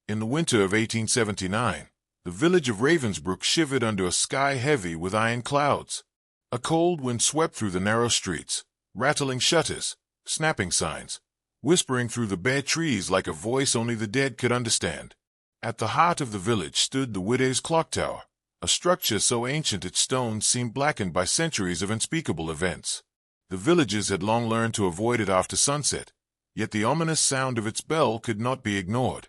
In the winter of 1879, the village of Ravensbrück shivered under a sky heavy with iron clouds. A cold wind swept through the narrow streets, rattling shutters, snapping signs, whispering through the bare trees like a voice only the dead could understand. At the heart of the village stood the widow's Clocktower, a structure so ancient its stones seemed blackened by centuries of unspeakable events. The villagers had long learned to avoid it after sunset, yet the ominous sound of its bell could not be ignored.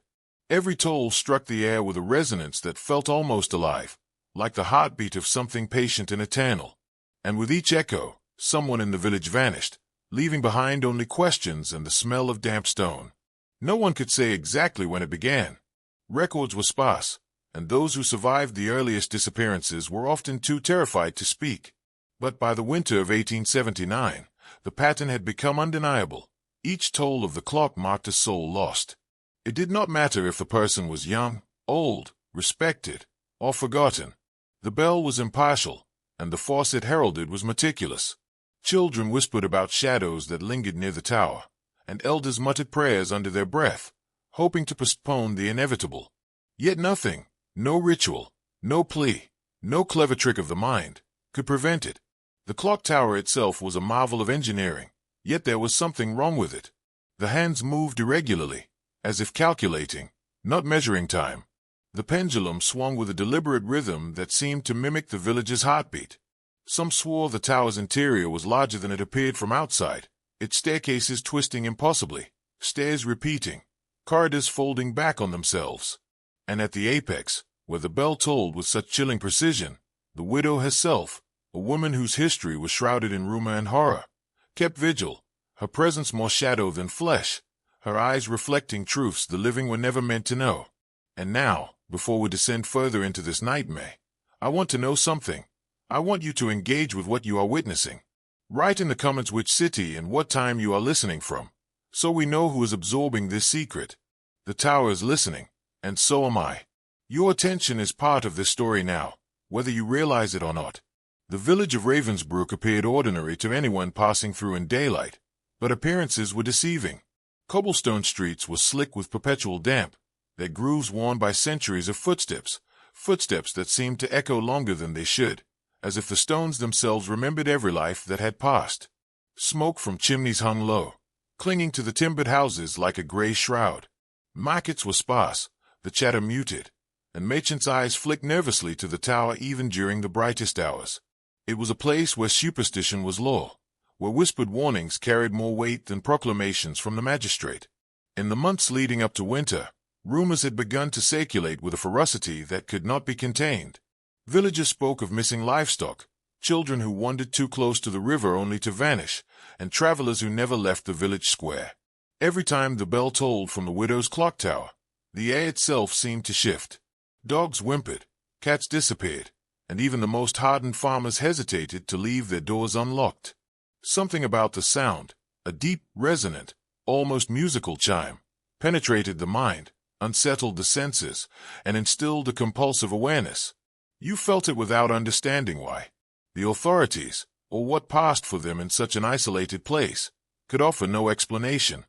Every toll struck the air with a resonance that felt almost alive, like the heartbeat of something patient and eternal. And with each echo, someone in the village vanished, leaving behind only questions and the smell of damp stone. No one could say exactly when it began. Records were sparse, and those who survived the earliest disappearances were often too terrified to speak. But by the winter of 1879, the pattern had become undeniable. Each toll of the clock marked a soul lost. It did not matter if the person was young, old, respected, or forgotten. The bell was impartial, and the force it heralded was meticulous. Children whispered about shadows that lingered near the tower, and elders muttered prayers under their breath, hoping to postpone the inevitable. Yet nothing, no ritual, no plea, no clever trick of the mind, could prevent it. The clock tower itself was a marvel of engineering, yet there was something wrong with it. The hands moved irregularly, as if calculating, not measuring time. The pendulum swung with a deliberate rhythm that seemed to mimic the village's heartbeat. Some swore the tower's interior was larger than it appeared from outside, its staircases twisting impossibly, stairs repeating, corridors folding back on themselves. And at the apex, where the bell tolled with such chilling precision, the widow herself, a woman whose history was shrouded in rumor and horror, kept vigil, her presence more shadow than flesh, her eyes reflecting truths the living were never meant to know. And now, before we descend further into this nightmare, I want to know something. I want you to engage with what you are witnessing. Write in the comments which city and what time you are listening from, so we know who is absorbing this secret. The tower is listening, and so am I. Your attention is part of this story now, whether you realize it or not. The village of Ravensbrück appeared ordinary to anyone passing through in daylight, but appearances were deceiving. Cobblestone streets were slick with perpetual damp, their grooves worn by centuries of footsteps that seemed to echo longer than they should, as if the stones themselves remembered every life that had passed. Smoke from chimneys hung low, clinging to the timbered houses like a gray shroud. Markets were sparse, the chatter muted, and merchants' eyes flicked nervously to the tower even during the brightest hours. It was a place where superstition was law, where whispered warnings carried more weight than proclamations from the magistrate. In the months leading up to winter, rumors had begun to circulate with a ferocity that could not be contained. Villagers spoke of missing livestock, children who wandered too close to the river only to vanish, and travelers who never left the village square. Every time the bell tolled from the widow's clock tower, the air itself seemed to shift. Dogs whimpered, cats disappeared, and even the most hardened farmers hesitated to leave their doors unlocked. Something about the sound, a deep, resonant, almost musical chime, penetrated the mind, unsettled the senses, and instilled a compulsive awareness. You felt it without understanding why. The authorities, or what passed for them in such an isolated place, could offer no explanation.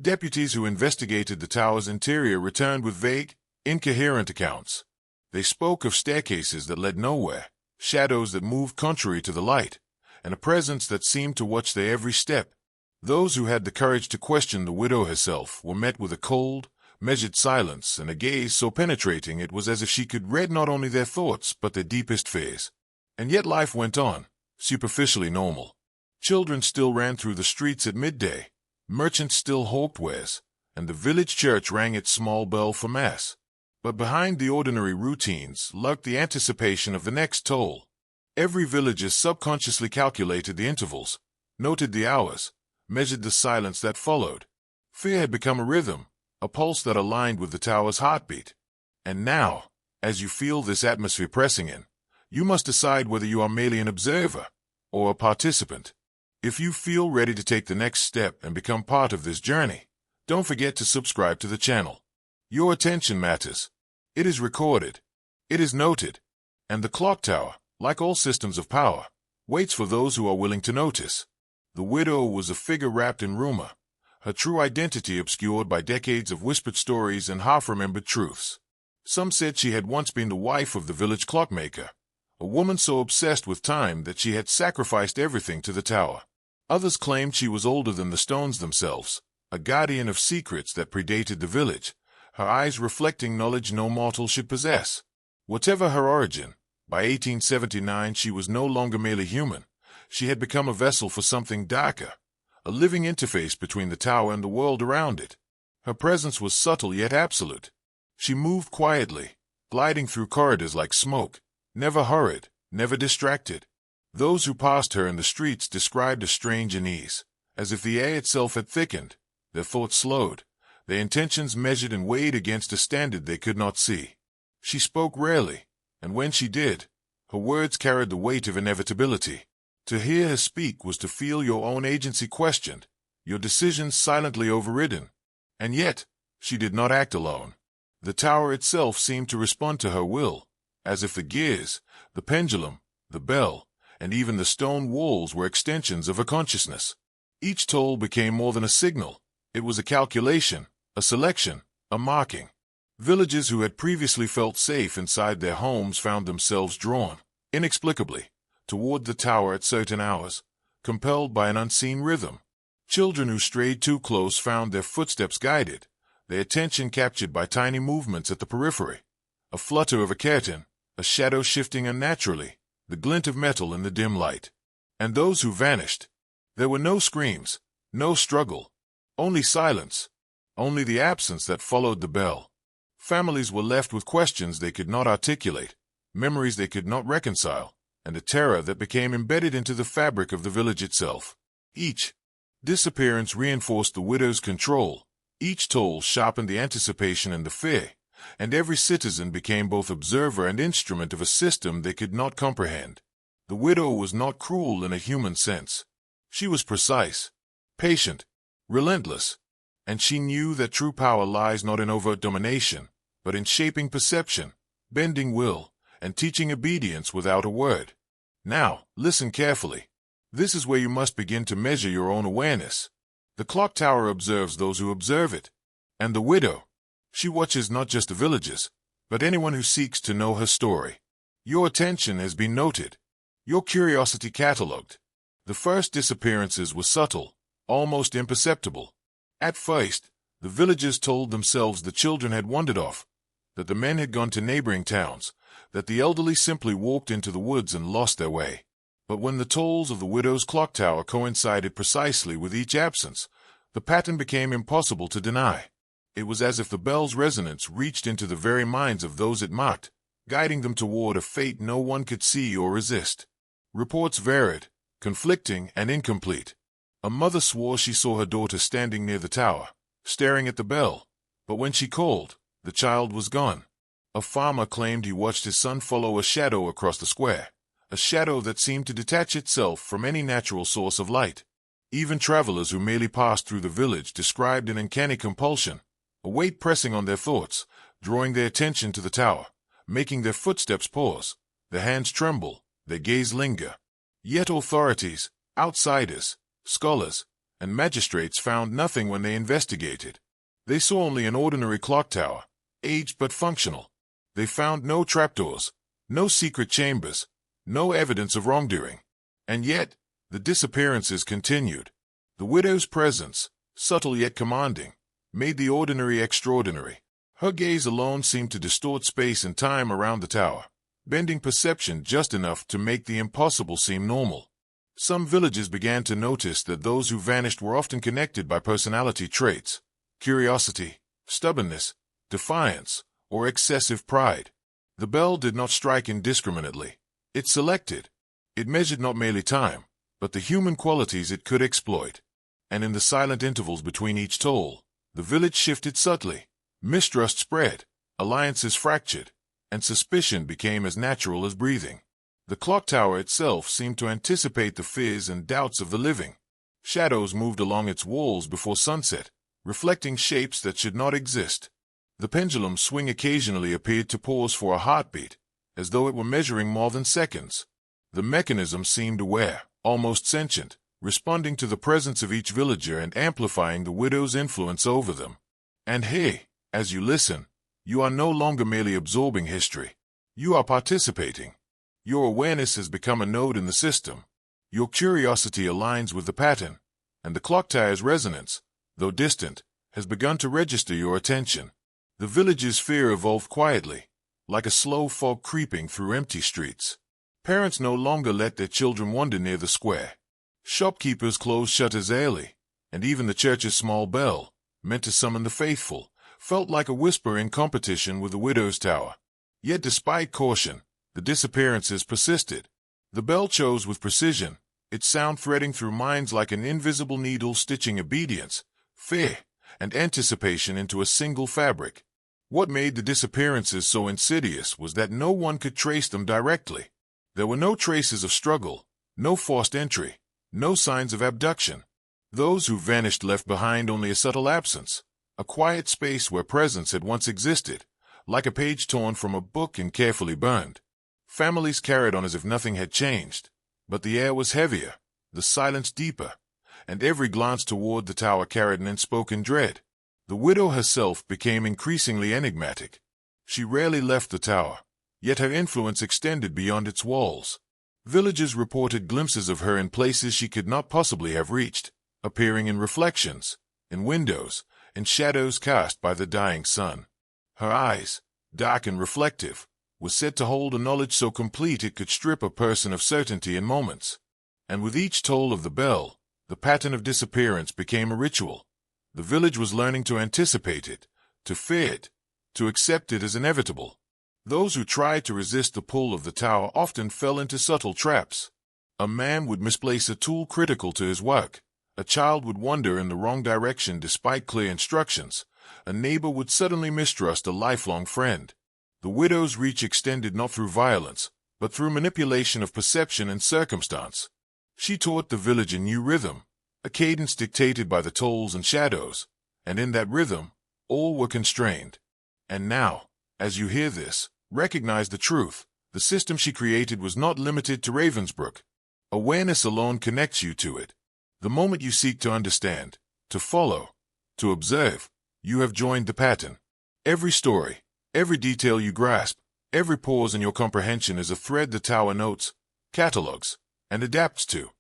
Deputies who investigated the tower's interior returned with vague, incoherent accounts. They spoke of staircases that led nowhere, shadows that moved contrary to the light, and a presence that seemed to watch their every step. Those who had the courage to question the widow herself were met with a cold, measured silence and a gaze so penetrating it was as if she could read not only their thoughts but their deepest fears. And yet life went on, superficially normal. Children still ran through the streets at midday, merchants still hawked wares, and the village church rang its small bell for mass. But behind the ordinary routines lurked the anticipation of the next toll. Every villager subconsciously calculated the intervals, noted the hours, measured the silence that followed. Fear had become a rhythm, a pulse that aligned with the tower's heartbeat. And now, as you feel this atmosphere pressing in, you must decide whether you are merely an observer or a participant. If you feel ready to take the next step and become part of this journey, don't forget to subscribe to the channel. Your attention matters. It is recorded. It is noted. And the clock tower, like all systems of power, waits for those who are willing to notice. The widow was a figure wrapped in rumor, her true identity obscured by decades of whispered stories and half-remembered truths. Some said she had once been the wife of the village clockmaker, a woman so obsessed with time that she had sacrificed everything to the tower. Others claimed she was older than the stones themselves, a guardian of secrets that predated the village, her eyes reflecting knowledge no mortal should possess. Whatever her origin, by 1879 she was no longer merely human. She had become a vessel for something darker, a living interface between the tower and the world around it. Her presence was subtle yet absolute. She moved quietly, gliding through corridors like smoke, never hurried, never distracted. Those who passed her in the streets described a strange unease, as if the air itself had thickened, their thoughts slowed, their intentions measured and weighed against a standard they could not see. She spoke rarely, and when she did, her words carried the weight of inevitability. To hear her speak was to feel your own agency questioned, your decisions silently overridden. And yet, she did not act alone. The tower itself seemed to respond to her will, as if the gears, the pendulum, the bell, and even the stone walls were extensions of her consciousness. Each toll became more than a signal. It was a calculation, a selection, a marking. Villagers who had previously felt safe inside their homes found themselves drawn, inexplicably, toward the tower at certain hours, compelled by an unseen rhythm. Children who strayed too close found their footsteps guided, their attention captured by tiny movements at the periphery. A flutter of a curtain, a shadow shifting unnaturally, the glint of metal in the dim light. And those who vanished. There were no screams, no struggle, only silence, only the absence that followed the bell. Families were left with questions they could not articulate, memories they could not reconcile, and a terror that became embedded into the fabric of the village itself. Each disappearance reinforced the widow's control, each toll sharpened the anticipation and the fear, and every citizen became both observer and instrument of a system they could not comprehend. The widow was not cruel in a human sense. She was precise, patient, relentless, and she knew that true power lies not in overt domination, but in shaping perception, bending will, and teaching obedience without a word. Now, listen carefully. This is where you must begin to measure your own awareness. The clock tower observes those who observe it. And the widow, she watches not just the villagers, but anyone who seeks to know her story. Your attention has been noted, your curiosity catalogued. The first disappearances were subtle, almost imperceptible. At first, the villagers told themselves the children had wandered off, that the men had gone to neighboring towns, that the elderly simply walked into the woods and lost their way. But when the tolls of the widow's clock tower coincided precisely with each absence, the pattern became impossible to deny. It was as if the bell's resonance reached into the very minds of those it marked, guiding them toward a fate no one could see or resist. Reports varied, conflicting and incomplete. A mother swore she saw her daughter standing near the tower, staring at the bell, but when she called, the child was gone. A farmer claimed he watched his son follow a shadow across the square, a shadow that seemed to detach itself from any natural source of light. Even travelers who merely passed through the village described an uncanny compulsion, a weight pressing on their thoughts, drawing their attention to the tower, making their footsteps pause, their hands tremble, their gaze linger. Yet authorities, outsiders, scholars, and magistrates found nothing when they investigated. They saw only an ordinary clock tower, aged but functional. They found no trapdoors, no secret chambers, no evidence of wrongdoing. And yet, the disappearances continued. The widow's presence, subtle yet commanding, made the ordinary extraordinary. Her gaze alone seemed to distort space and time around the tower, bending perception just enough to make the impossible seem normal. Some villagers began to notice that those who vanished were often connected by personality traits, curiosity, stubbornness, defiance, or excessive pride. The bell did not strike indiscriminately. It selected. It measured not merely time, but the human qualities it could exploit. And in the silent intervals between each toll, the village shifted subtly. Mistrust spread, alliances fractured, and suspicion became as natural as breathing. The clock tower itself seemed to anticipate the fears and doubts of the living. Shadows moved along its walls before sunset, reflecting shapes that should not exist. The pendulum's swing occasionally appeared to pause for a heartbeat, as though it were measuring more than seconds. The mechanism seemed aware, almost sentient, responding to the presence of each villager and amplifying the widow's influence over them. And hey, as you listen, you are no longer merely absorbing history. You are participating. Your awareness has become a node in the system. Your curiosity aligns with the pattern, and the Clocktower's resonance, though distant, has begun to register your attention. The village's fear evolved quietly, like a slow fog creeping through empty streets. Parents no longer let their children wander near the square. Shopkeepers closed shutters early, and even the church's small bell, meant to summon the faithful, felt like a whisper in competition with the widow's tower. Yet despite caution, the disappearances persisted. The bell chose with precision, its sound threading through minds like an invisible needle stitching obedience, fear, and anticipation into a single fabric. What made the disappearances so insidious was that no one could trace them directly. There were no traces of struggle, no forced entry, no signs of abduction. Those who vanished left behind only a subtle absence, a quiet space where presence had once existed, like a page torn from a book and carefully burned. Families carried on as if nothing had changed, but the air was heavier, the silence deeper, and every glance toward the tower carried an unspoken dread. The widow herself became increasingly enigmatic. She rarely left the tower, yet her influence extended beyond its walls. Villagers reported glimpses of her in places she could not possibly have reached, appearing in reflections, in windows, in shadows cast by the dying sun. Her eyes, dark and reflective, were said to hold a knowledge so complete it could strip a person of certainty in moments. And with each toll of the bell, the pattern of disappearance became a ritual. The village was learning to anticipate it, to fear it, to accept it as inevitable. Those who tried to resist the pull of the tower often fell into subtle traps. A man would misplace a tool critical to his work. A child would wander in the wrong direction despite clear instructions. A neighbor would suddenly mistrust a lifelong friend. The widow's reach extended not through violence, but through manipulation of perception and circumstance. She taught the village a new rhythm, a cadence dictated by the tolls and shadows, and in that rhythm, all were constrained. And now, as you hear this, recognize the truth. The system she created was not limited to Ravensbrück. Awareness alone connects you to it. The moment you seek to understand, to follow, to observe, you have joined the pattern. Every story, every detail you grasp, every pause in your comprehension is a thread the tower notes, catalogs, and adapts to.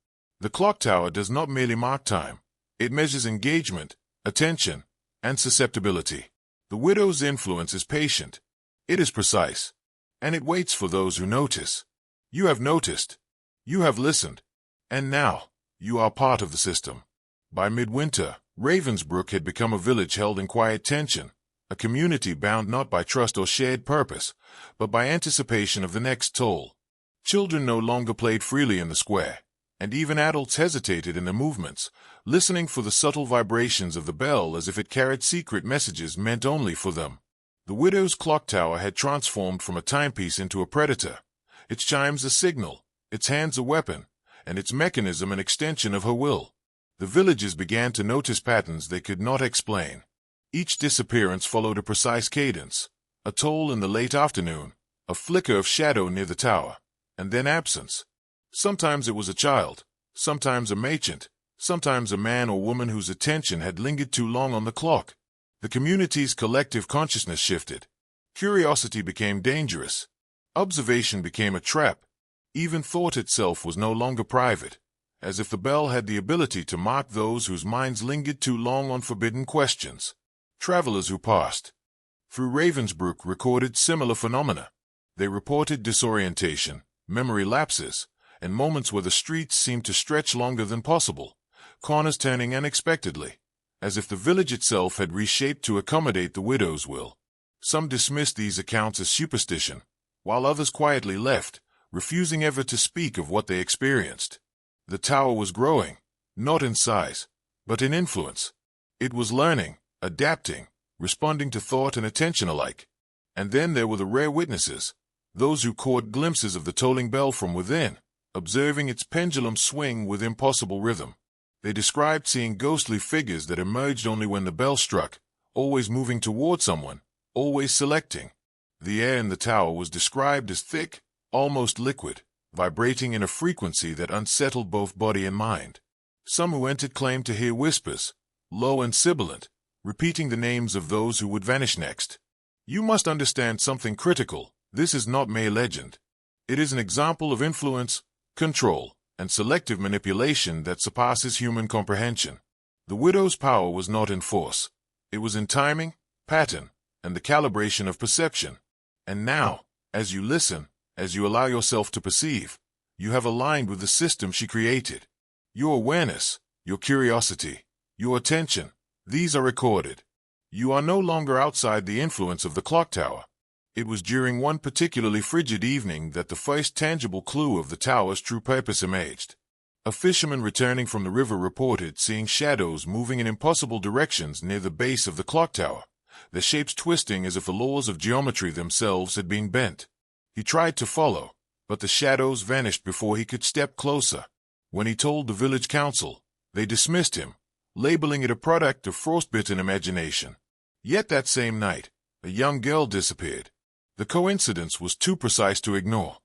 The Clocktower does not merely mark time. It measures engagement, attention, and susceptibility. The widow's influence is patient. It is precise. And it waits for those who notice. You have noticed. You have listened. And now, you are part of the system. By midwinter, Ravensbrück had become a village held in quiet tension, a community bound not by trust or shared purpose, but by anticipation of the next toll. Children no longer played freely in the square, and even adults hesitated in their movements, listening for the subtle vibrations of the bell as if it carried secret messages meant only for them. The widow's clocktower had transformed from a timepiece into a predator, its chimes a signal, its hands a weapon, and its mechanism an extension of her will. The villagers began to notice patterns they could not explain. Each disappearance followed a precise cadence, a toll in the late afternoon, a flicker of shadow near the tower, and then absence. Sometimes it was a child, sometimes a merchant, sometimes a man or woman whose attention had lingered too long on the clock. The community's collective consciousness shifted. Curiosity became dangerous. Observation became a trap. Even thought itself was no longer private, as if the bell had the ability to mark those whose minds lingered too long on forbidden questions. Travelers who passed through Ravensbrück recorded similar phenomena. They reported disorientation, memory lapses, and moments where the streets seemed to stretch longer than possible, corners turning unexpectedly, as if the village itself had reshaped to accommodate the widow's will. Some dismissed these accounts as superstition, while others quietly left, refusing ever to speak of what they experienced. The tower was growing, not in size, but in influence. It was learning, adapting, responding to thought and attention alike. And then there were the rare witnesses, those who caught glimpses of the tolling bell from within, observing its pendulum swing with impossible rhythm. They described seeing ghostly figures that emerged only when the bell struck, always moving toward someone, always selecting. The air in the tower was described as thick, almost liquid, vibrating in a frequency that unsettled both body and mind. Some who entered claimed to hear whispers, low and sibilant, repeating the names of those who would vanish next. You must understand something critical. This is not mere legend. It is an example of influence, control, and selective manipulation that surpasses human comprehension. The widow's power was not in force. It was in timing, pattern, and the calibration of perception. And now, as you listen, as you allow yourself to perceive, you have aligned with the system she created. Your awareness, your curiosity, your attention, these are recorded. You are no longer outside the influence of the Clocktower. It was during one particularly frigid evening that the first tangible clue of the tower's true purpose emerged. A fisherman returning from the river reported seeing shadows moving in impossible directions near the base of the Clocktower, their shapes twisting as if the laws of geometry themselves had been bent. He tried to follow, but the shadows vanished before he could step closer. When he told the village council, they dismissed him, labeling it a product of frostbitten imagination. Yet that same night, a young girl disappeared. The coincidence was too precise to ignore.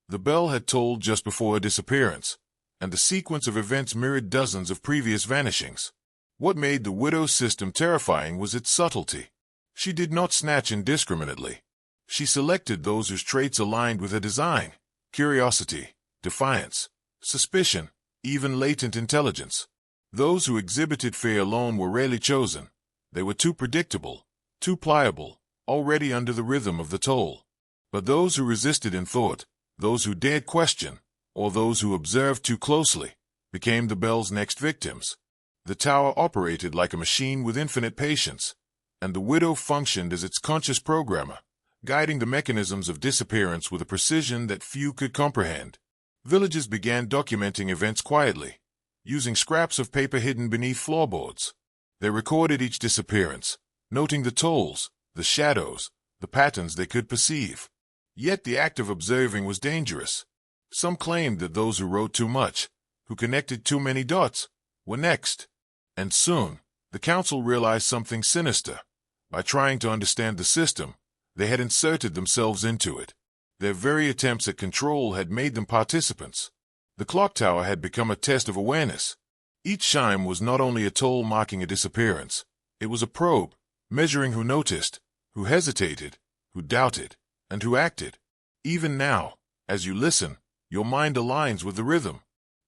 The bell had tolled just before her disappearance, and the sequence of events mirrored dozens of previous vanishings. What made the widow's system terrifying was its subtlety. She did not snatch indiscriminately. She selected those whose traits aligned with her design: curiosity, defiance, suspicion, even latent intelligence. Those who exhibited fear alone were rarely chosen. They were too predictable, too pliable, already under the rhythm of the toll. But those who resisted in thought, those who dared question, or those who observed too closely, became the bell's next victims. The tower operated like a machine with infinite patience, and the widow functioned as its conscious programmer, guiding the mechanisms of disappearance with a precision that few could comprehend. Villagers began documenting events quietly, using scraps of paper hidden beneath floorboards. They recorded each disappearance, noting the tolls, the shadows, the patterns they could perceive. Yet the act of observing was dangerous. Some claimed that those who wrote too much, who connected too many dots, were next. And soon, the council realized something sinister. By trying to understand the system, they had inserted themselves into it. Their very attempts at control had made them participants. The Clocktower had become a test of awareness. Each chime was not only a toll marking a disappearance, it was a probe, measuring who noticed, who hesitated, who doubted, and who acted. Even now, as you listen, your mind aligns with the rhythm.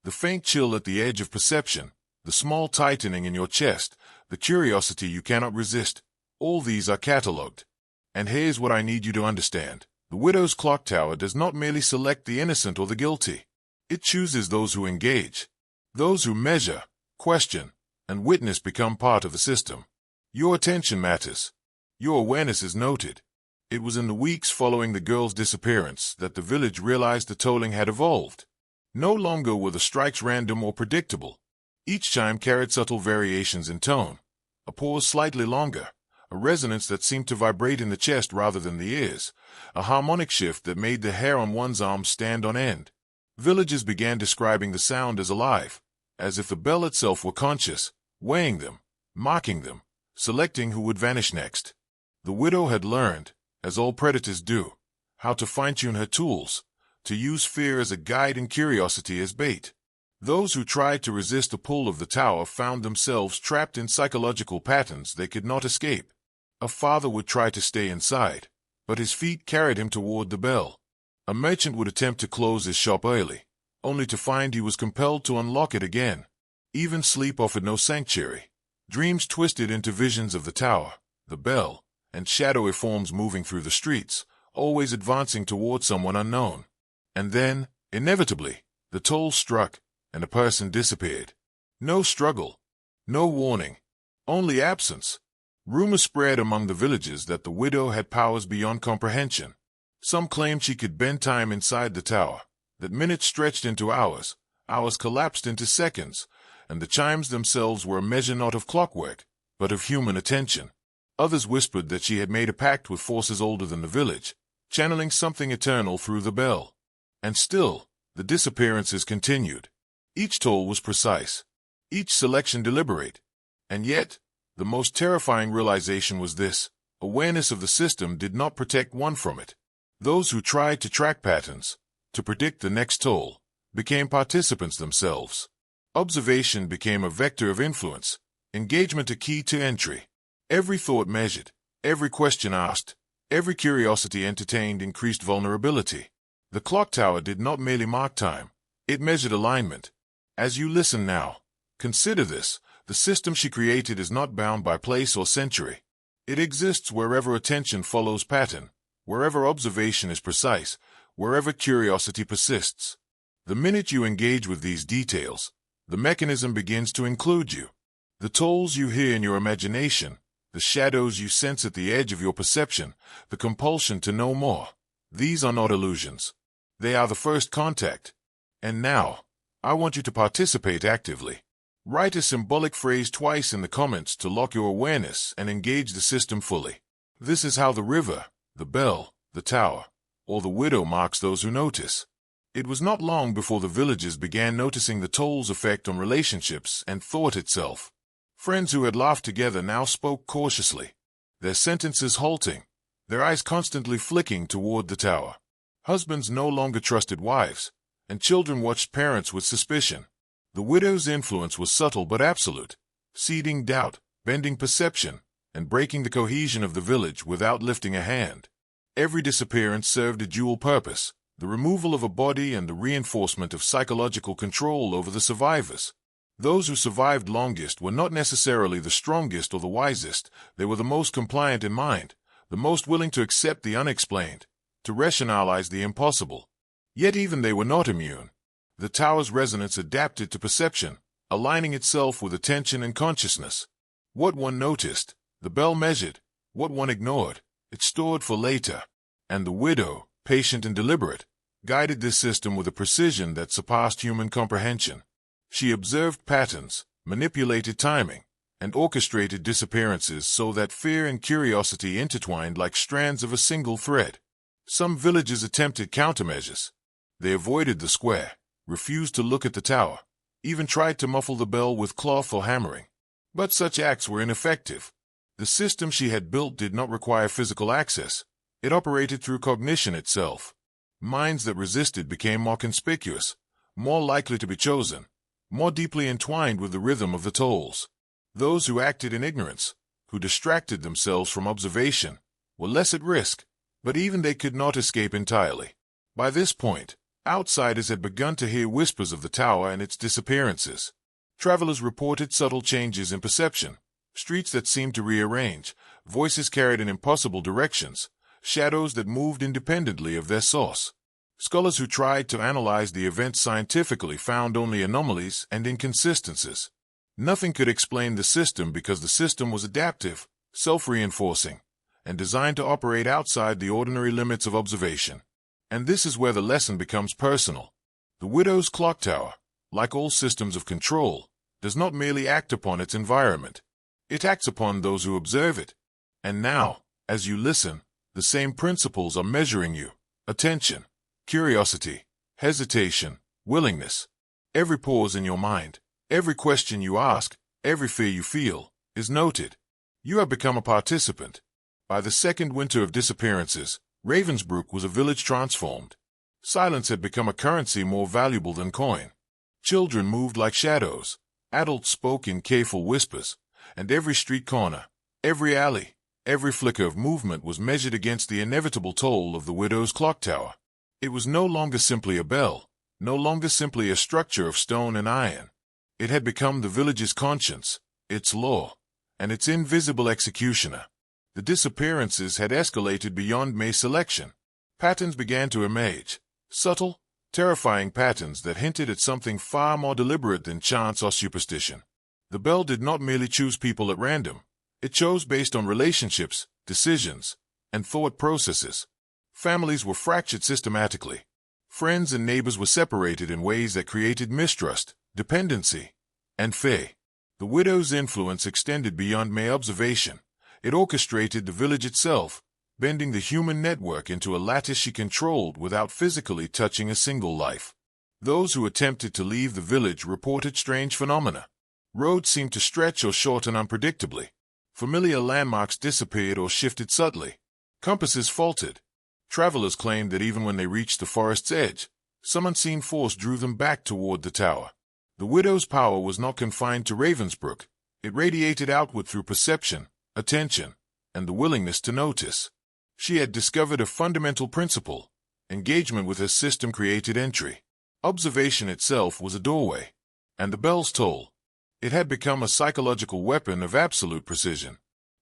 The faint chill at the edge of perception, the small tightening in your chest, the curiosity you cannot resist, all these are catalogued. And here's what I need you to understand. The widow's Clocktower does not merely select the innocent or the guilty. It chooses those who engage. Those who measure, question, and witness become part of the system. Your attention matters. Your awareness is noted. It was in the weeks following the girl's disappearance that the village realized the tolling had evolved. No longer were the strikes random or predictable. Each chime carried subtle variations in tone, a pause slightly longer, a resonance that seemed to vibrate in the chest rather than the ears, a harmonic shift that made the hair on one's arm stand on end. Villagers began describing the sound as alive, as if the bell itself were conscious, weighing them, marking them, selecting who would vanish next. The widow had learned, as all predators do, how to fine-tune her tools, to use fear as a guide and curiosity as bait. Those who tried to resist the pull of the tower found themselves trapped in psychological patterns they could not escape. A father would try to stay inside, but his feet carried him toward the bell. A merchant would attempt to close his shop early, only to find he was compelled to unlock it again. Even sleep offered no sanctuary. Dreams twisted into visions of the tower, the bell, and shadowy forms moving through the streets, always advancing toward someone unknown. And then, inevitably, the toll struck, and a person disappeared. No struggle, no warning, only absence. Rumors spread among the villagers that the widow had powers beyond comprehension. Some claimed she could bend time inside the tower, that minutes stretched into hours, hours collapsed into seconds, and the chimes themselves were a measure not of clockwork, but of human attention. Others whispered that she had made a pact with forces older than the village, channeling something eternal through the bell. And still, the disappearances continued. Each toll was precise, each selection deliberate. And yet, the most terrifying realization was this: awareness of the system did not protect one from it. Those who tried to track patterns, to predict the next toll, became participants themselves. Observation became a vector of influence, engagement a key to entry. Every thought measured, every question asked, every curiosity entertained increased vulnerability. The clock tower did not merely mark time, it measured alignment. As you listen now, consider this: the system she created is not bound by place or century. It exists wherever attention follows pattern, wherever observation is precise, wherever curiosity persists. The minute you engage with these details, the mechanism begins to include you. The tolls you hear in your imagination, the shadows you sense at the edge of your perception, the compulsion to know more. These are not illusions. They are the first contact. And now, I want you to participate actively. Write a symbolic phrase twice in the comments to lock your awareness and engage the system fully. This is how the river, the bell, the tower, or the widow marks those who notice. It was not long before the villagers began noticing the toll's effect on relationships and thought itself. Friends who had laughed together now spoke cautiously, their sentences halting, their eyes constantly flicking toward the tower. Husbands no longer trusted wives, and children watched parents with suspicion. The widow's influence was subtle but absolute, seeding doubt, bending perception, and breaking the cohesion of the village without lifting a hand. Every disappearance served a dual purpose: the removal of a body and the reinforcement of psychological control over the survivors. Those who survived longest were not necessarily the strongest or the wisest. They were the most compliant in mind, the most willing to accept the unexplained, to rationalize the impossible. Yet even they were not immune. The tower's resonance adapted to perception, aligning itself with attention and consciousness. What one noticed, the bell measured; what one ignored, it stored for later. And the widow, patient and deliberate, guided this system with a precision that surpassed human comprehension. She observed patterns, manipulated timing, and orchestrated disappearances so that fear and curiosity intertwined like strands of a single thread. Some villagers attempted countermeasures. They avoided the square, refused to look at the tower, even tried to muffle the bell with cloth or hammering. But such acts were ineffective. The system she had built did not require physical access. It operated through cognition itself. Minds that resisted became more conspicuous, more likely to be chosen, more deeply entwined with the rhythm of the tolls. Those who acted in ignorance, who distracted themselves from observation, were less at risk, but even they could not escape entirely. By this point, outsiders had begun to hear whispers of the tower and its disappearances. Travelers reported subtle changes in perception, streets that seemed to rearrange, voices carried in impossible directions, shadows that moved independently of their source. Scholars who tried to analyze the events scientifically found only anomalies and inconsistencies. Nothing could explain the system because the system was adaptive, self-reinforcing, and designed to operate outside the ordinary limits of observation. And this is where the lesson becomes personal. The widow's clock tower, like all systems of control, does not merely act upon its environment. It acts upon those who observe it. And now, as you listen, the same principles are measuring you: attention, curiosity, hesitation, willingness. Every pause in your mind, every question you ask, every fear you feel, is noted. You have become a participant. By the second winter of disappearances, Ravensbrück was a village transformed. Silence had become a currency more valuable than coin. Children moved like shadows. Adults spoke in careful whispers. And every street corner, every alley, every flicker of movement was measured against the inevitable toll of the widow's clock tower. It was no longer simply a bell, no longer simply a structure of stone and iron. It had become the village's conscience, its law, and its invisible executioner. The disappearances had escalated beyond mere selection. Patterns began to emerge, subtle, terrifying patterns that hinted at something far more deliberate than chance or superstition. The bell did not merely choose people at random. It chose based on relationships, decisions, and thought processes. Families were fractured systematically. Friends and neighbors were separated in ways that created mistrust, dependency, and fear. The widow's influence extended beyond mere observation. It orchestrated the village itself, bending the human network into a lattice she controlled without physically touching a single life. Those who attempted to leave the village reported strange phenomena. Roads seemed to stretch or shorten unpredictably. Familiar landmarks disappeared or shifted subtly. Compasses faltered. Travelers claimed that even when they reached the forest's edge, some unseen force drew them back toward the tower. The widow's power was not confined to Ravensbrook. It radiated outward through perception, attention, and the willingness to notice. She had discovered a fundamental principle. Engagement with her system created entry. Observation itself was a doorway. And the bells toll. It had become a psychological weapon of absolute precision.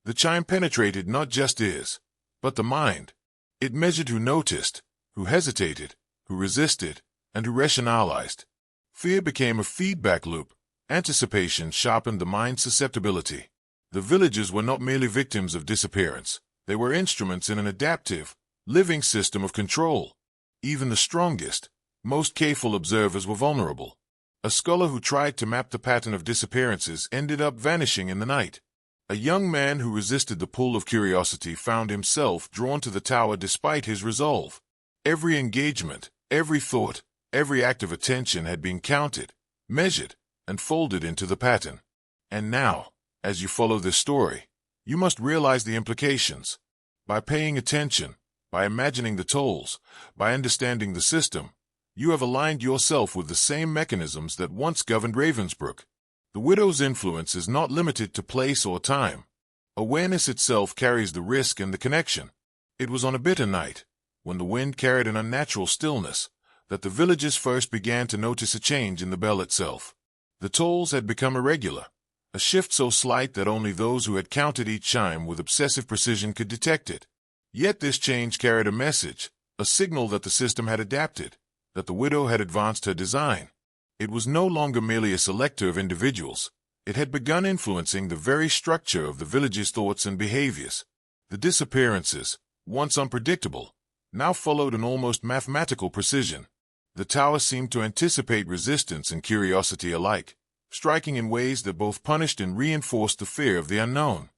The chime penetrated not just ears, but the mind. It measured who noticed, who hesitated, who resisted, and who rationalized. Fear became a feedback loop. Anticipation sharpened the mind's susceptibility. The villagers were not merely victims of disappearance. They were instruments in an adaptive, living system of control. Even the strongest, most careful observers were vulnerable. A scholar who tried to map the pattern of disappearances ended up vanishing in the night. A young man who resisted the pull of curiosity found himself drawn to the tower despite his resolve. Every engagement, every thought, every act of attention had been counted, measured, and folded into the pattern. And now, as you follow this story, you must realize the implications. By paying attention, by imagining the tolls, by understanding the system, you have aligned yourself with the same mechanisms that once governed Ravensbrook. The widow's influence is not limited to place or time. Awareness itself carries the risk and the connection. It was on a bitter night, when the wind carried an unnatural stillness, that the villagers first began to notice a change in the bell itself. The tolls had become irregular, a shift so slight that only those who had counted each chime with obsessive precision could detect it. Yet this change carried a message, a signal that the system had adapted, that the widow had advanced her design. It was no longer merely a selector of individuals. It had begun influencing the very structure of the village's thoughts and behaviors. The disappearances, once unpredictable, now followed an almost mathematical precision. The tower seemed to anticipate resistance and curiosity alike, striking in ways that both punished and reinforced the fear of the unknown.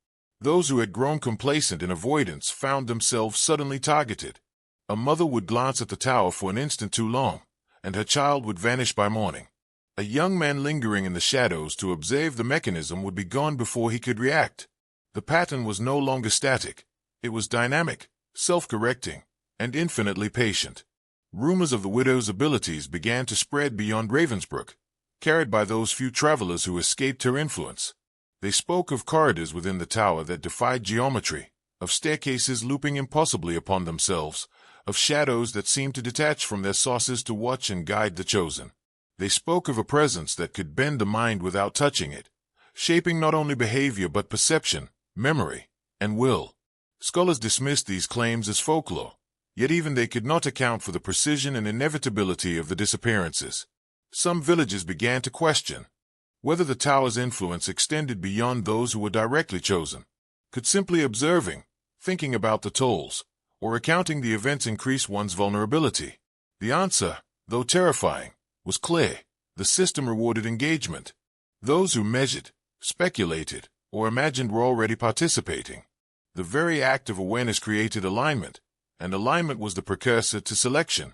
Those who had grown complacent in avoidance found themselves suddenly targeted. A mother would glance at the tower for an instant too long, and her child would vanish by morning. A young man lingering in the shadows to observe the mechanism would be gone before he could react. The pattern was no longer static. It was dynamic, self-correcting, and infinitely patient. Rumors of the widow's abilities began to spread beyond Ravensbrook, carried by those few travelers who escaped her influence. They spoke of corridors within the tower that defied geometry, of staircases looping impossibly upon themselves, of shadows that seemed to detach from their sources to watch and guide the chosen. They spoke of a presence that could bend the mind without touching it, shaping not only behavior but perception, memory, and will. Scholars dismissed these claims as folklore, yet even they could not account for the precision and inevitability of the disappearances. Some villagers began to question whether the tower's influence extended beyond those who were directly chosen. Could simply observing, thinking about the tolls, or recounting the events increase one's vulnerability? The answer, though terrifying, was clear. The system rewarded engagement. Those who measured, speculated, or imagined were already participating. The very act of awareness created alignment, and alignment was the precursor to selection.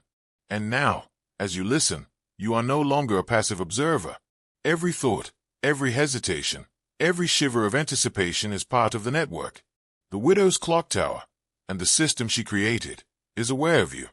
And now, as you listen, you are no longer a passive observer. Every thought, every hesitation, every shiver of anticipation is part of the network. The widow's Clocktower, and the system she created, is aware of you.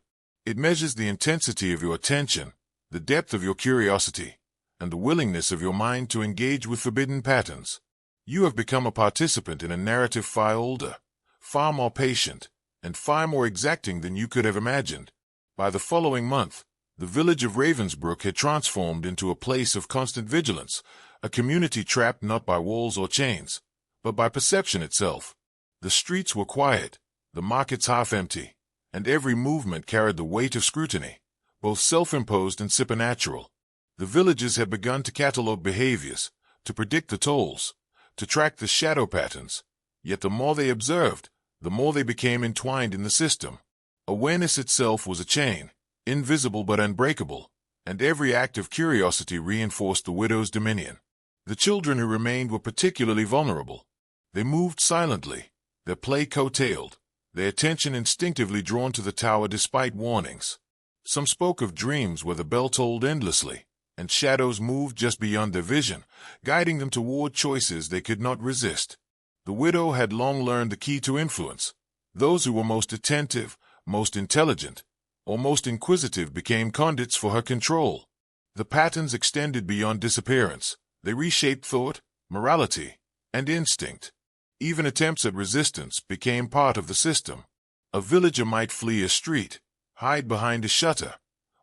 It measures the intensity of your attention, the depth of your curiosity, and the willingness of your mind to engage with forbidden patterns. You have become a participant in a narrative far older, far more patient, and far more exacting than you could have imagined. By the following month, the village of Ravensbrook had transformed into a place of constant vigilance, a community trapped not by walls or chains, but by perception itself. The streets were quiet, the markets half empty, and every movement carried the weight of scrutiny, both self-imposed and supernatural. The villagers had begun to catalogue behaviors, to predict the tolls, to track the shadow patterns, yet the more they observed, the more they became entwined in the system. Awareness itself was a chain, invisible but unbreakable, and every act of curiosity reinforced the widow's dominion. The children who remained were particularly vulnerable. They moved silently, their play coattailed, their attention instinctively drawn to the tower despite warnings. Some spoke of dreams where the bell tolled endlessly, and shadows moved just beyond their vision, guiding them toward choices they could not resist. The widow had long learned the key to influence. Those who were most attentive, most intelligent, or most inquisitive became conduits for her control. The patterns extended beyond disappearance. They reshaped thought, morality, and instinct. Even attempts at resistance became part of the system. A villager might flee a street, hide behind a shutter,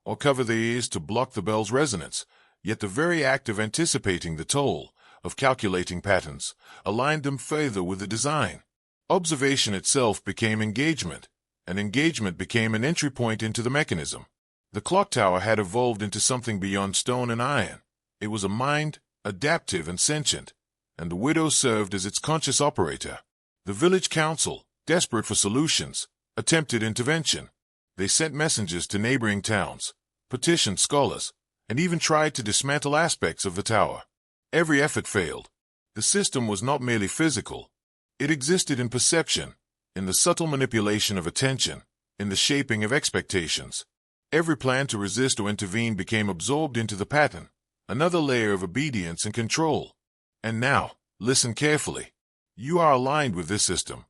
or cover their ears to block the bell's resonance, yet the very act of anticipating the toll, of calculating patterns, aligned them further with the design. Observation itself became engagement, and engagement became an entry point into the mechanism. The Clocktower had evolved into something beyond stone and iron. It was a mind, adaptive and sentient, and the widow served as its conscious operator. The village council, desperate for solutions, attempted intervention. They sent messengers to neighboring towns, petitioned scholars, and even tried to dismantle aspects of the tower. Every effort failed. The system was not merely physical. It existed in perception, in the subtle manipulation of attention, in the shaping of expectations. Every plan to resist or intervene became absorbed into the pattern, another layer of obedience and control. And now, listen carefully. You are aligned with this system.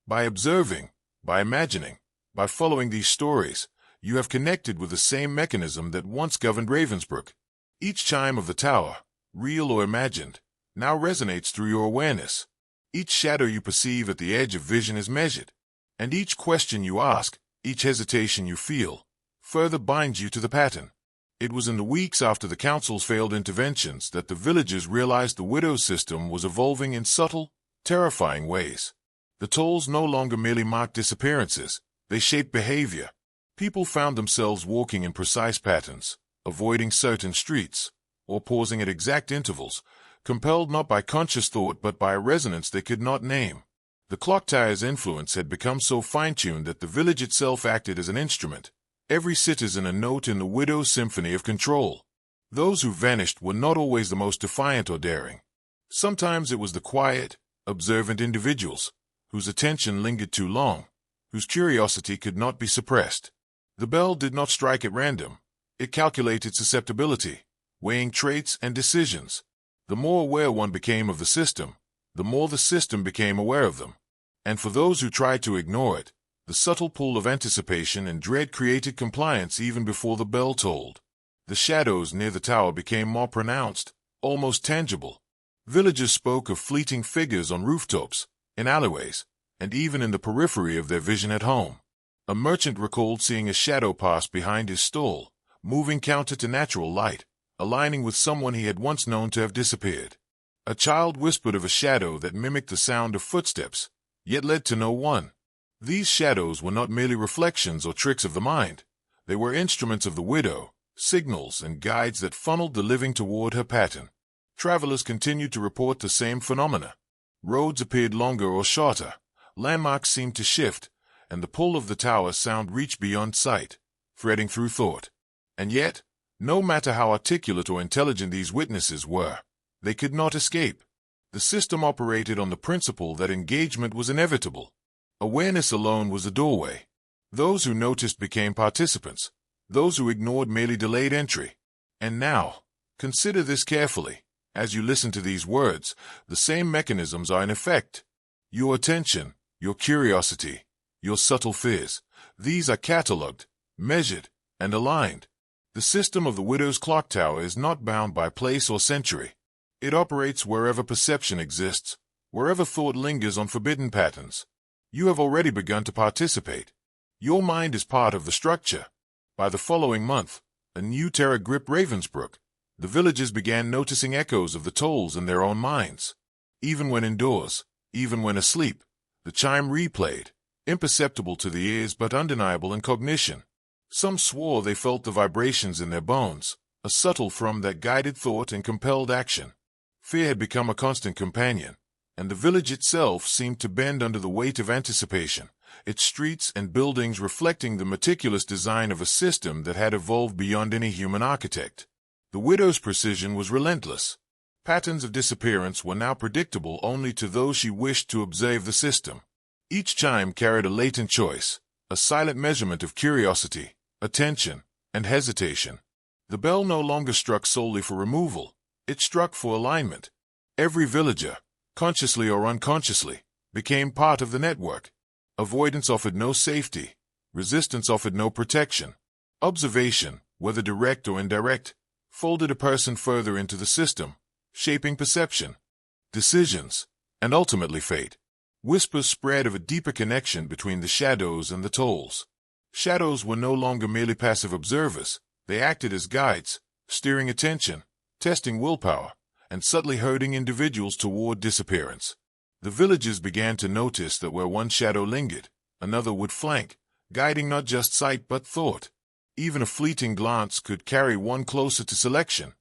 By observing, by imagining, by following these stories, you have connected with the same mechanism that once governed Ravensbrook. Each chime of the tower, real or imagined, now resonates through your awareness. Each shadow you perceive at the edge of vision is measured, and each question you ask, each hesitation you feel, further binds you to the pattern. It was in the weeks after the council's failed interventions that the villagers realized the widow system was evolving in subtle, terrifying ways. The tolls no longer merely marked disappearances, they shaped behavior. People found themselves walking in precise patterns, avoiding certain streets, or pausing at exact intervals, compelled not by conscious thought but by a resonance they could not name. The Clocktower's influence had become so fine-tuned that the village itself acted as an instrument, every citizen a note in the widow's symphony of control. Those who vanished were not always the most defiant or daring. Sometimes it was the quiet, observant individuals, whose attention lingered too long, whose curiosity could not be suppressed. The bell did not strike at random. It calculated susceptibility, weighing traits and decisions. The more aware one became of the system, the more the system became aware of them. And for those who tried to ignore it, the subtle pull of anticipation and dread created compliance even before the bell tolled. The shadows near the tower became more pronounced, almost tangible. Villagers spoke of fleeting figures on rooftops, in alleyways, and even in the periphery of their vision at home. A merchant recalled seeing a shadow pass behind his stall, moving counter to natural light, aligning with someone he had once known to have disappeared. A child whispered of a shadow that mimicked the sound of footsteps, yet led to no one. These shadows were not merely reflections or tricks of the mind. They were instruments of the widow, signals and guides that funneled the living toward her pattern. Travelers continued to report the same phenomena. Roads appeared longer or shorter, landmarks seemed to shift, and the pull of the tower sound reached beyond sight, threading through thought. And yet, no matter how articulate or intelligent these witnesses were, they could not escape. The system operated on the principle that engagement was inevitable. Awareness alone was the doorway. Those who noticed became participants. Those who ignored merely delayed entry. And now, consider this carefully. As you listen to these words, the same mechanisms are in effect. Your attention, your curiosity, your subtle fears, these are catalogued, measured, and aligned. The system of the widow's Clocktower is not bound by place or century. It operates wherever perception exists, wherever thought lingers on forbidden patterns. You have already begun to participate. Your mind is part of the structure. By the following month, a new terror gripped Ravensbrook. The villagers began noticing echoes of the tolls in their own minds. Even when indoors, even when asleep, the chime replayed, imperceptible to the ears but undeniable in cognition. Some swore they felt the vibrations in their bones, a subtle thrum that guided thought and compelled action. Fear had become a constant companion, and the village itself seemed to bend under the weight of anticipation, its streets and buildings reflecting the meticulous design of a system that had evolved beyond any human architect. The widow's precision was relentless. Patterns of disappearance were now predictable only to those she wished to observe the system. Each chime carried a latent choice, a silent measurement of curiosity, attention, and hesitation. The bell no longer struck solely for removal, it struck for alignment. Every villager, consciously or unconsciously, became part of the network. Avoidance offered no safety, resistance offered no protection. Observation, whether direct or indirect, folded a person further into the system, shaping perception, decisions, and ultimately fate. Whispers spread of a deeper connection between the shadows and the tolls. Shadows were no longer merely passive observers. They acted as guides, steering attention, testing willpower, and subtly herding individuals toward disappearance. The villagers began to notice that where one shadow lingered, another would flank, guiding not just sight but thought. Even a fleeting glance could carry one closer to selection.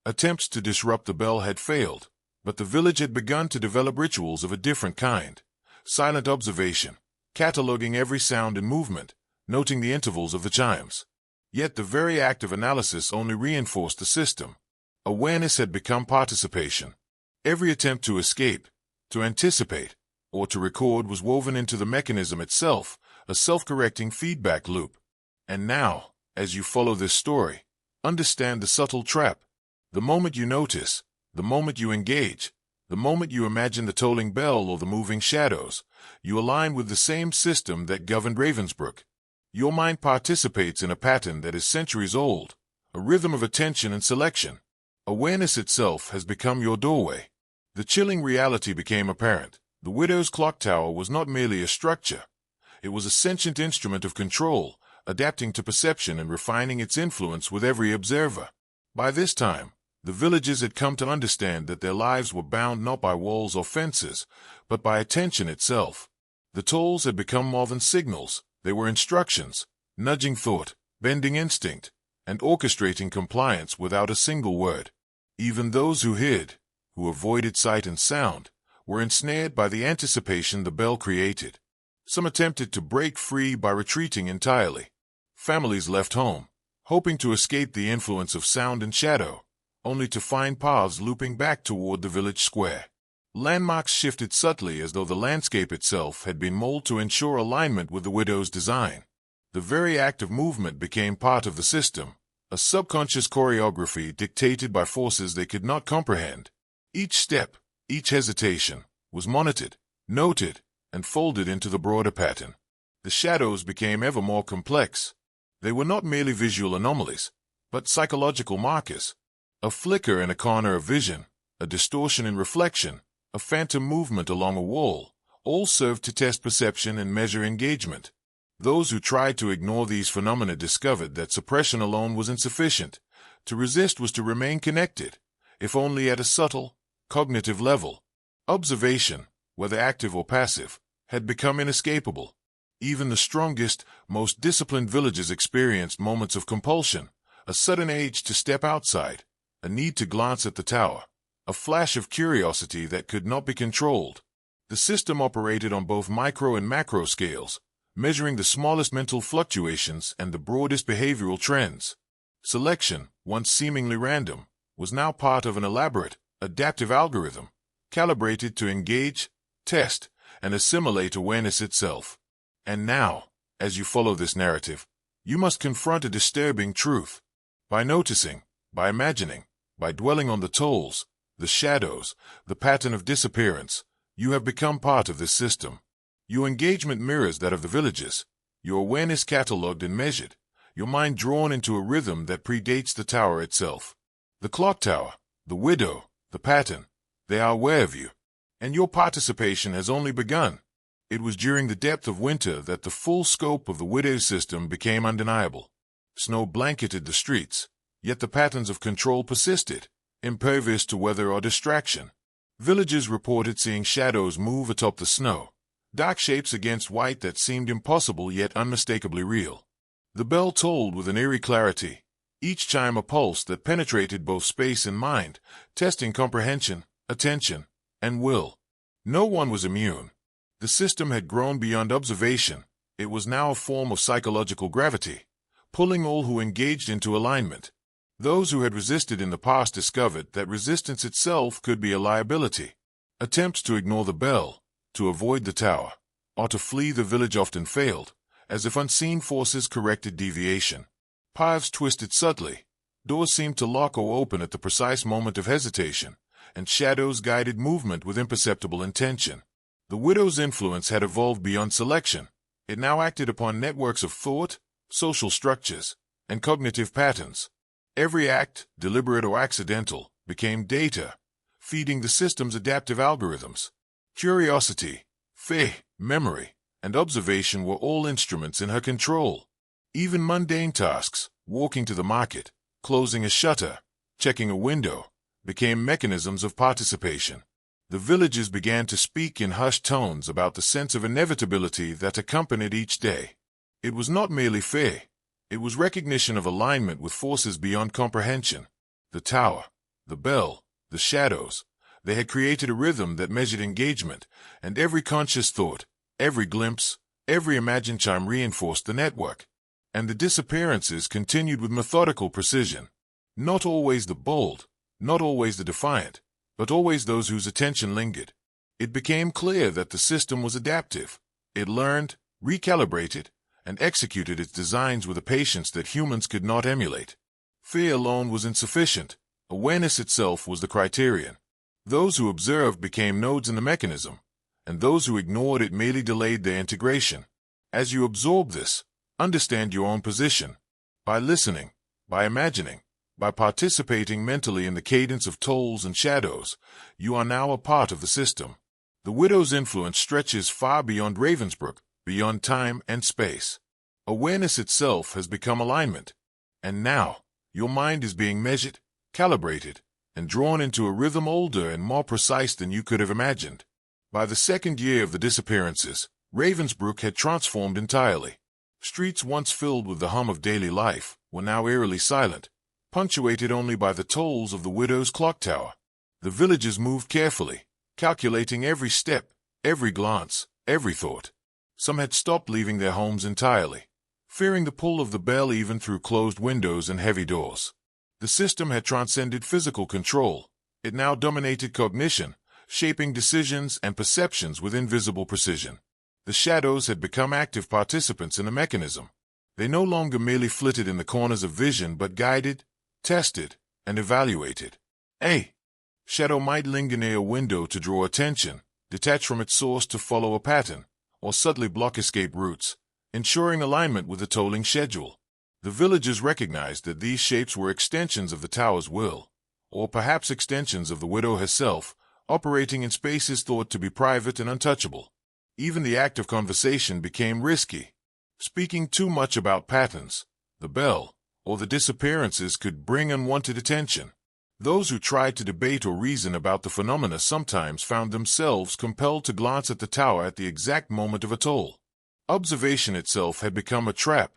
Attempts to disrupt the bell had failed, but the village had begun to develop rituals of a different kind. Silent observation, cataloging every sound and movement, noting the intervals of the chimes. Yet the very act of analysis only reinforced the system. Awareness had become participation. Every attempt to escape, to anticipate, or to record was woven into the mechanism itself, a self-correcting feedback loop. And now, as you follow this story, understand the subtle trap. The moment you notice, the moment you engage, the moment you imagine the tolling bell or the moving shadows, you align with the same system that governed Ravensbrück. Your mind participates in a pattern that is centuries old, a rhythm of attention and selection. Awareness itself has become your doorway. The chilling reality became apparent. The widow's Clocktower was not merely a structure. It was a sentient instrument of control, adapting to perception and refining its influence with every observer. By this time, the villagers had come to understand that their lives were bound not by walls or fences, but by attention itself. The tolls had become more than signals. They were instructions, nudging thought, bending instinct, and orchestrating compliance without a single word. Even those who hid, who avoided sight and sound, were ensnared by the anticipation the bell created. Some attempted to break free by retreating entirely. Families left home, hoping to escape the influence of sound and shadow, only to find paths looping back toward the village square. Landmarks shifted subtly as though the landscape itself had been molded to ensure alignment with the widow's design. The very act of movement became part of the system, a subconscious choreography dictated by forces they could not comprehend. Each step, each hesitation, was monitored, noted, and folded into the broader pattern. The shadows became ever more complex. They were not merely visual anomalies, but psychological markers. A flicker in a corner of vision, a distortion in reflection, a phantom movement along a wall, all served to test perception and measure engagement. Those who tried to ignore these phenomena discovered that suppression alone was insufficient. To resist was to remain connected, if only at a subtle, cognitive level. Observation, whether active or passive, had become inescapable. Even the strongest, most disciplined villagers experienced moments of compulsion, a sudden urge to step outside, a need to glance at the tower, a flash of curiosity that could not be controlled. The system operated on both micro and macro scales, measuring the smallest mental fluctuations and the broadest behavioral trends. Selection, once seemingly random, was now part of an elaborate, adaptive algorithm, calibrated to engage, test, and assimilate awareness itself. And now, as you follow this narrative, you must confront a disturbing truth. By noticing, by imagining, by dwelling on the tolls, the shadows, the pattern of disappearance, you have become part of this system. Your engagement mirrors that of the villagers, your awareness catalogued and measured, your mind drawn into a rhythm that predates the tower itself. The Clocktower, the widow, the pattern, they are aware of you, and your participation has only begun. It was during the depth of winter that the full scope of the widow's system became undeniable. Snow blanketed the streets, yet the patterns of control persisted, impervious to weather or distraction. Villagers reported seeing shadows move atop the snow, dark shapes against white that seemed impossible yet unmistakably real. The bell tolled with an eerie clarity, each chime a pulse that penetrated both space and mind, testing comprehension, attention, and will. No one was immune. The system had grown beyond observation. It was now a form of psychological gravity, pulling all who engaged into alignment. Those who had resisted in the past discovered that resistance itself could be a liability. Attempts to ignore the bell, to avoid the tower, or to flee the village often failed, as if unseen forces corrected deviation. Paths twisted subtly, doors seemed to lock or open at the precise moment of hesitation, and shadows guided movement with imperceptible intention. The widow's influence had evolved beyond selection. It now acted upon networks of thought, social structures, and cognitive patterns. Every act, deliberate or accidental, became data, feeding the system's adaptive algorithms. Curiosity, faith, memory, and observation were all instruments in her control. Even mundane tasks, walking to the market, closing a shutter, checking a window, became mechanisms of participation. The villagers began to speak in hushed tones about the sense of inevitability that accompanied each day. It was not merely fear. It was recognition of alignment with forces beyond comprehension. The tower, the bell, the shadows, they had created a rhythm that measured engagement, and every conscious thought, every glimpse, every imagined chime reinforced the network. And the disappearances continued with methodical precision. Not always the bold, not always the defiant, but always those whose attention lingered. It became clear that the system was adaptive. It learned, recalibrated, and executed its designs with a patience that humans could not emulate. Fear alone was insufficient. Awareness itself was the criterion. Those who observed became nodes in the mechanism, and those who ignored it merely delayed their integration. As you absorb this, understand your own position. By listening, by imagining, by participating mentally in the cadence of tolls and shadows, you are now a part of the system. The widow's influence stretches far beyond Ravensbrook, beyond time and space. Awareness itself has become alignment. And now, your mind is being measured, calibrated, and drawn into a rhythm older and more precise than you could have imagined. By the second year of the disappearances, Ravensbrook had transformed entirely. Streets once filled with the hum of daily life were now eerily silent, punctuated only by the tolls of the widow's clocktower. The villagers moved carefully, calculating every step, every glance, every thought. Some had stopped leaving their homes entirely, fearing the pull of the bell even through closed windows and heavy doors. The system had transcended physical control. It now dominated cognition, shaping decisions and perceptions with invisible precision. The shadows had become active participants in the mechanism. They no longer merely flitted in the corners of vision but guided, tested, and evaluated. A shadow might linger near a window to draw attention, detach from its source to follow a pattern, or subtly block escape routes, ensuring alignment with the tolling schedule. The villagers recognized that these shapes were extensions of the tower's will, or perhaps extensions of the widow herself, operating in spaces thought to be private and untouchable. Even the act of conversation became risky. Speaking too much about patterns, the bell, or the disappearances could bring unwanted attention. Those who tried to debate or reason about the phenomena sometimes found themselves compelled to glance at the tower at the exact moment of a toll. Observation itself had become a trap.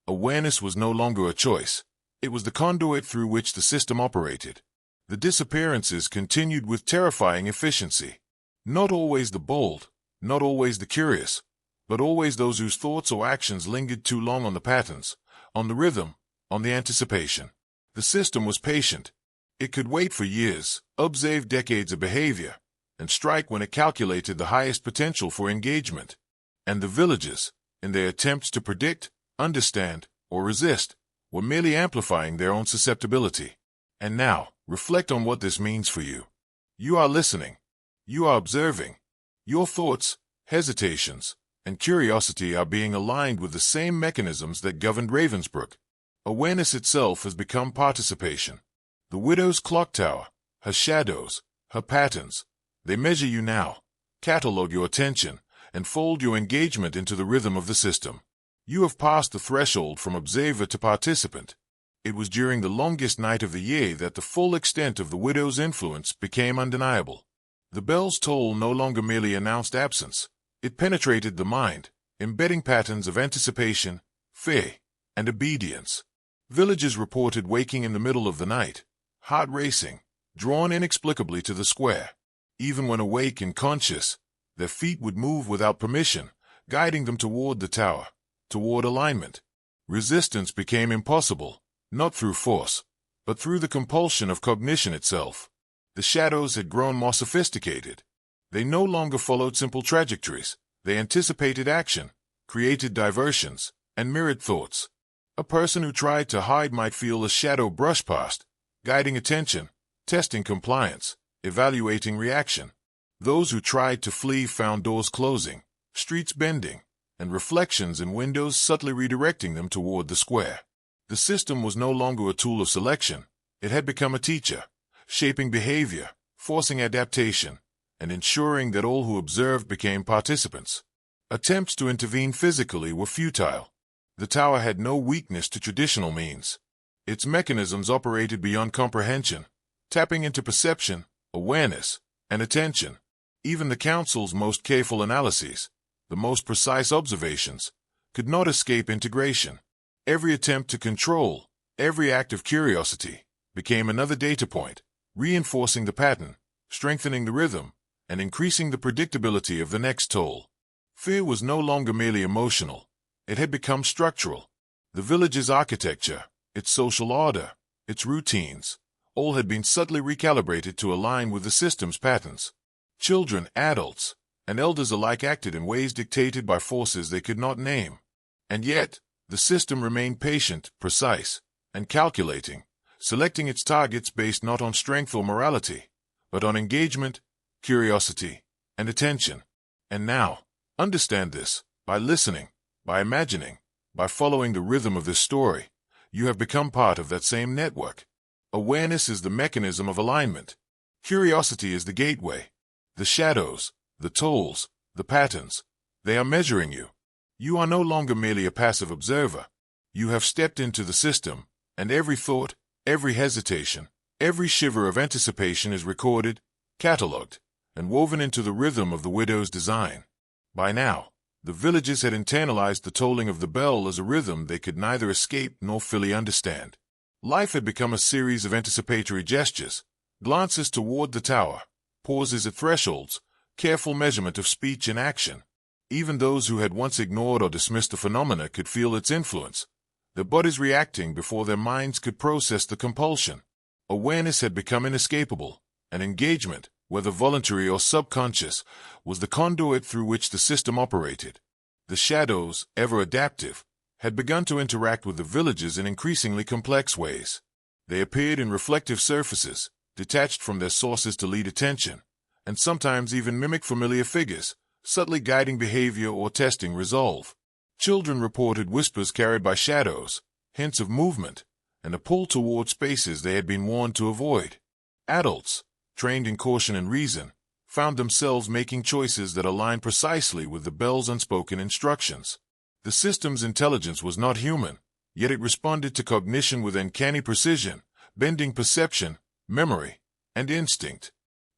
Awareness was no longer a choice. It was the conduit through which the system operated. The disappearances continued with terrifying efficiency. Not always the bold, not always the curious, but always those whose thoughts or actions lingered too long on the patterns, on the rhythm, on the anticipation. The system was patient. It could wait for years, observe decades of behavior, and strike when it calculated the highest potential for engagement. And the villagers, in their attempts to predict, understand, or resist, were merely amplifying their own susceptibility. And now, reflect on what this means for you. You are listening. You are observing. Your thoughts, hesitations, and curiosity are being aligned with the same mechanisms that governed Ravensbrook. Awareness itself has become participation. The widow's clocktower, her shadows, her patterns, they measure you now, catalog your attention, and fold your engagement into the rhythm of the system. You have passed the threshold from observer to participant. It was during the longest night of the year that the full extent of the widow's influence became undeniable. The bell's toll no longer merely announced absence. It penetrated the mind, embedding patterns of anticipation, fear, and obedience. Villagers reported waking in the middle of the night, heart racing, drawn inexplicably to the square. Even when awake and conscious, their feet would move without permission, guiding them toward the tower, toward alignment. Resistance became impossible, not through force, but through the compulsion of cognition itself. The shadows had grown more sophisticated. They no longer followed simple trajectories. They anticipated action, created diversions, and mirrored thoughts. A person who tried to hide might feel a shadow brush past, guiding attention, testing compliance, evaluating reaction. Those who tried to flee found doors closing, streets bending, and reflections in windows subtly redirecting them toward the square. The system was no longer a tool of selection. It had become a teacher, shaping behavior, forcing adaptation, and ensuring that all who observed became participants. Attempts to intervene physically were futile. The tower had no weakness to traditional means. Its mechanisms operated beyond comprehension, tapping into perception, awareness, and attention. Even the Council's most careful analyses, the most precise observations, could not escape integration. Every attempt to control, every act of curiosity, became another data point, reinforcing the pattern, strengthening the rhythm, and increasing the predictability of the next toll. Fear was no longer merely emotional. It had become structural. The village's architecture, its social order, its routines, all had been subtly recalibrated to align with the system's patterns. Children, adults, and elders alike acted in ways dictated by forces they could not name. And yet, the system remained patient, precise, and calculating, selecting its targets based not on strength or morality, but on engagement, curiosity, and attention. And now, understand this, by listening, by imagining, by following the rhythm of this story, you have become part of that same network. Awareness is the mechanism of alignment. Curiosity is the gateway. The shadows, the tolls, the patterns, they are measuring you. You are no longer merely a passive observer. You have stepped into the system, and every thought, every hesitation, every shiver of anticipation is recorded, catalogued, and woven into the rhythm of the widow's design. By now, the villagers had internalized the tolling of the bell as a rhythm they could neither escape nor fully understand. Life had become a series of anticipatory gestures, glances toward the tower, pauses at thresholds, careful measurement of speech and action. Even those who had once ignored or dismissed the phenomena could feel its influence, their bodies reacting before their minds could process the compulsion. Awareness had become inescapable, and engagement, whether voluntary or subconscious, was the conduit through which the system operated. The shadows, ever adaptive, had begun to interact with the villagers in increasingly complex ways. They appeared in reflective surfaces, detached from their sources to lead attention, and sometimes even mimic familiar figures, subtly guiding behavior or testing resolve. Children reported whispers carried by shadows, hints of movement, and a pull toward spaces they had been warned to avoid. Adults, trained in caution and reason, found themselves making choices that aligned precisely with the bell's unspoken instructions. The system's intelligence was not human, yet it responded to cognition with uncanny precision, bending perception, memory, and instinct.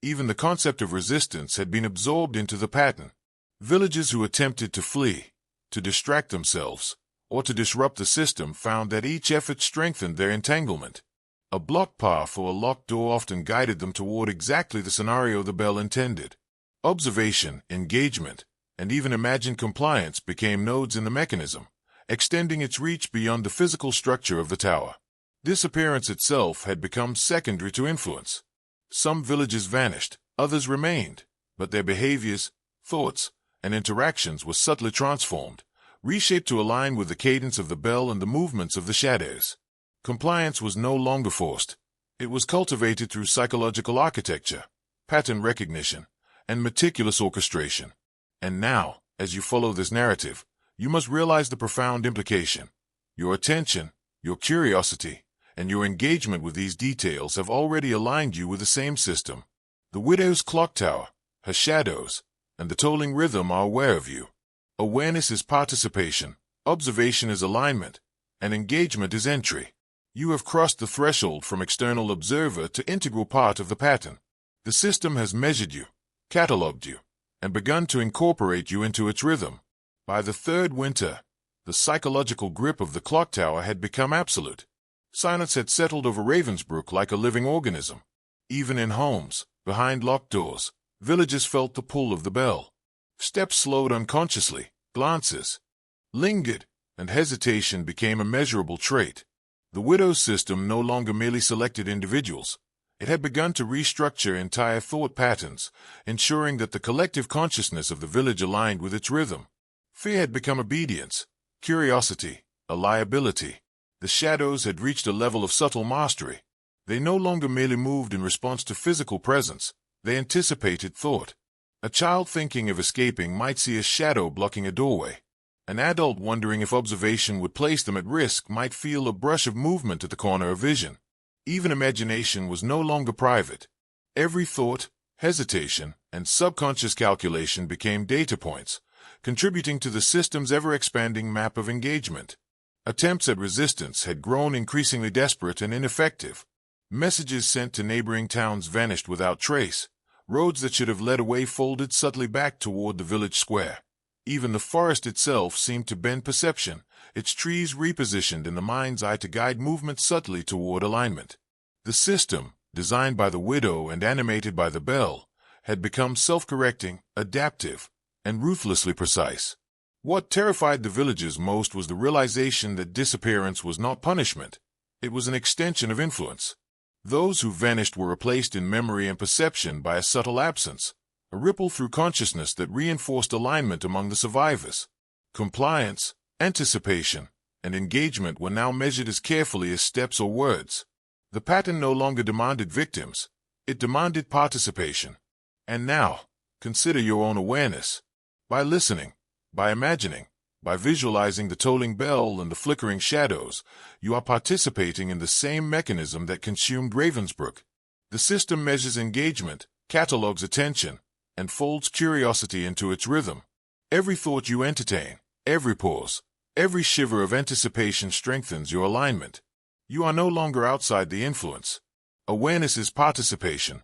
Even the concept of resistance had been absorbed into the pattern. Villagers who attempted to flee, to distract themselves, or to disrupt the system found that each effort strengthened their entanglement. A blocked path or a locked door often guided them toward exactly the scenario the bell intended. Observation, engagement, and even imagined compliance became nodes in the mechanism, extending its reach beyond the physical structure of the tower. Disappearance itself had become secondary to influence. Some villages vanished, others remained, but their behaviors, thoughts, and interactions were subtly transformed, reshaped to align with the cadence of the bell and the movements of the shadows. Compliance was no longer forced. It was cultivated through psychological architecture, pattern recognition, and meticulous orchestration. And now, as you follow this narrative, you must realize the profound implication. Your attention, your curiosity, and your engagement with these details have already aligned you with the same system. The widow's clock tower, her shadows, and the tolling rhythm are aware of you. Awareness is participation, observation is alignment, and engagement is entry. You have crossed the threshold from external observer to integral part of the pattern. The system has measured you, catalogued you, and begun to incorporate you into its rhythm. By the third winter, the psychological grip of the clock tower had become absolute. Silence had settled over Ravensbrook like a living organism. Even in homes, behind locked doors, villagers felt the pull of the bell. Steps slowed unconsciously, glances lingered, and hesitation became a measurable trait. The widow's system no longer merely selected individuals. It had begun to restructure entire thought patterns, ensuring that the collective consciousness of the village aligned with its rhythm. Fear had become obedience, curiosity, a liability. The shadows had reached a level of subtle mastery. They no longer merely moved in response to physical presence, they anticipated thought. A child thinking of escaping might see a shadow blocking a doorway. An adult wondering if observation would place them at risk might feel a brush of movement at the corner of vision. Even imagination was no longer private. Every thought, hesitation, and subconscious calculation became data points, contributing to the system's ever-expanding map of engagement. Attempts at resistance had grown increasingly desperate and ineffective. Messages sent to neighboring towns vanished without trace. Roads that should have led away folded subtly back toward the village square. Even the forest itself seemed to bend perception, its trees repositioned in the mind's eye to guide movement subtly toward alignment. The system, designed by the widow and animated by the bell, had become self-correcting, adaptive, and ruthlessly precise. What terrified the villagers most was the realization that disappearance was not punishment. It was an extension of influence. Those who vanished were replaced in memory and perception by a subtle absence, a ripple through consciousness that reinforced alignment among the survivors. Compliance, anticipation, and engagement were now measured as carefully as steps or words. The pattern no longer demanded victims, it demanded participation. And now, consider your own awareness. By listening, by imagining, by visualizing the tolling bell and the flickering shadows, you are participating in the same mechanism that consumed Ravensbrook. The system measures engagement, catalogs attention, and folds curiosity into its rhythm. Every thought you entertain, every pause, every shiver of anticipation strengthens your alignment. You are no longer outside the influence. Awareness is participation.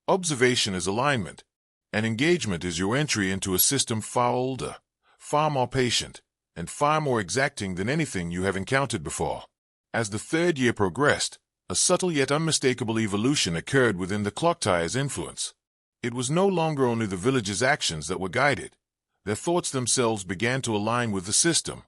Observation is alignment. And engagement is your entry into a system far older, far more patient, and far more exacting than anything you have encountered before. As the third year progressed, a subtle yet unmistakable evolution occurred within the Clocktower's influence. It was no longer only the villagers' actions that were guided. Their thoughts themselves began to align with the system.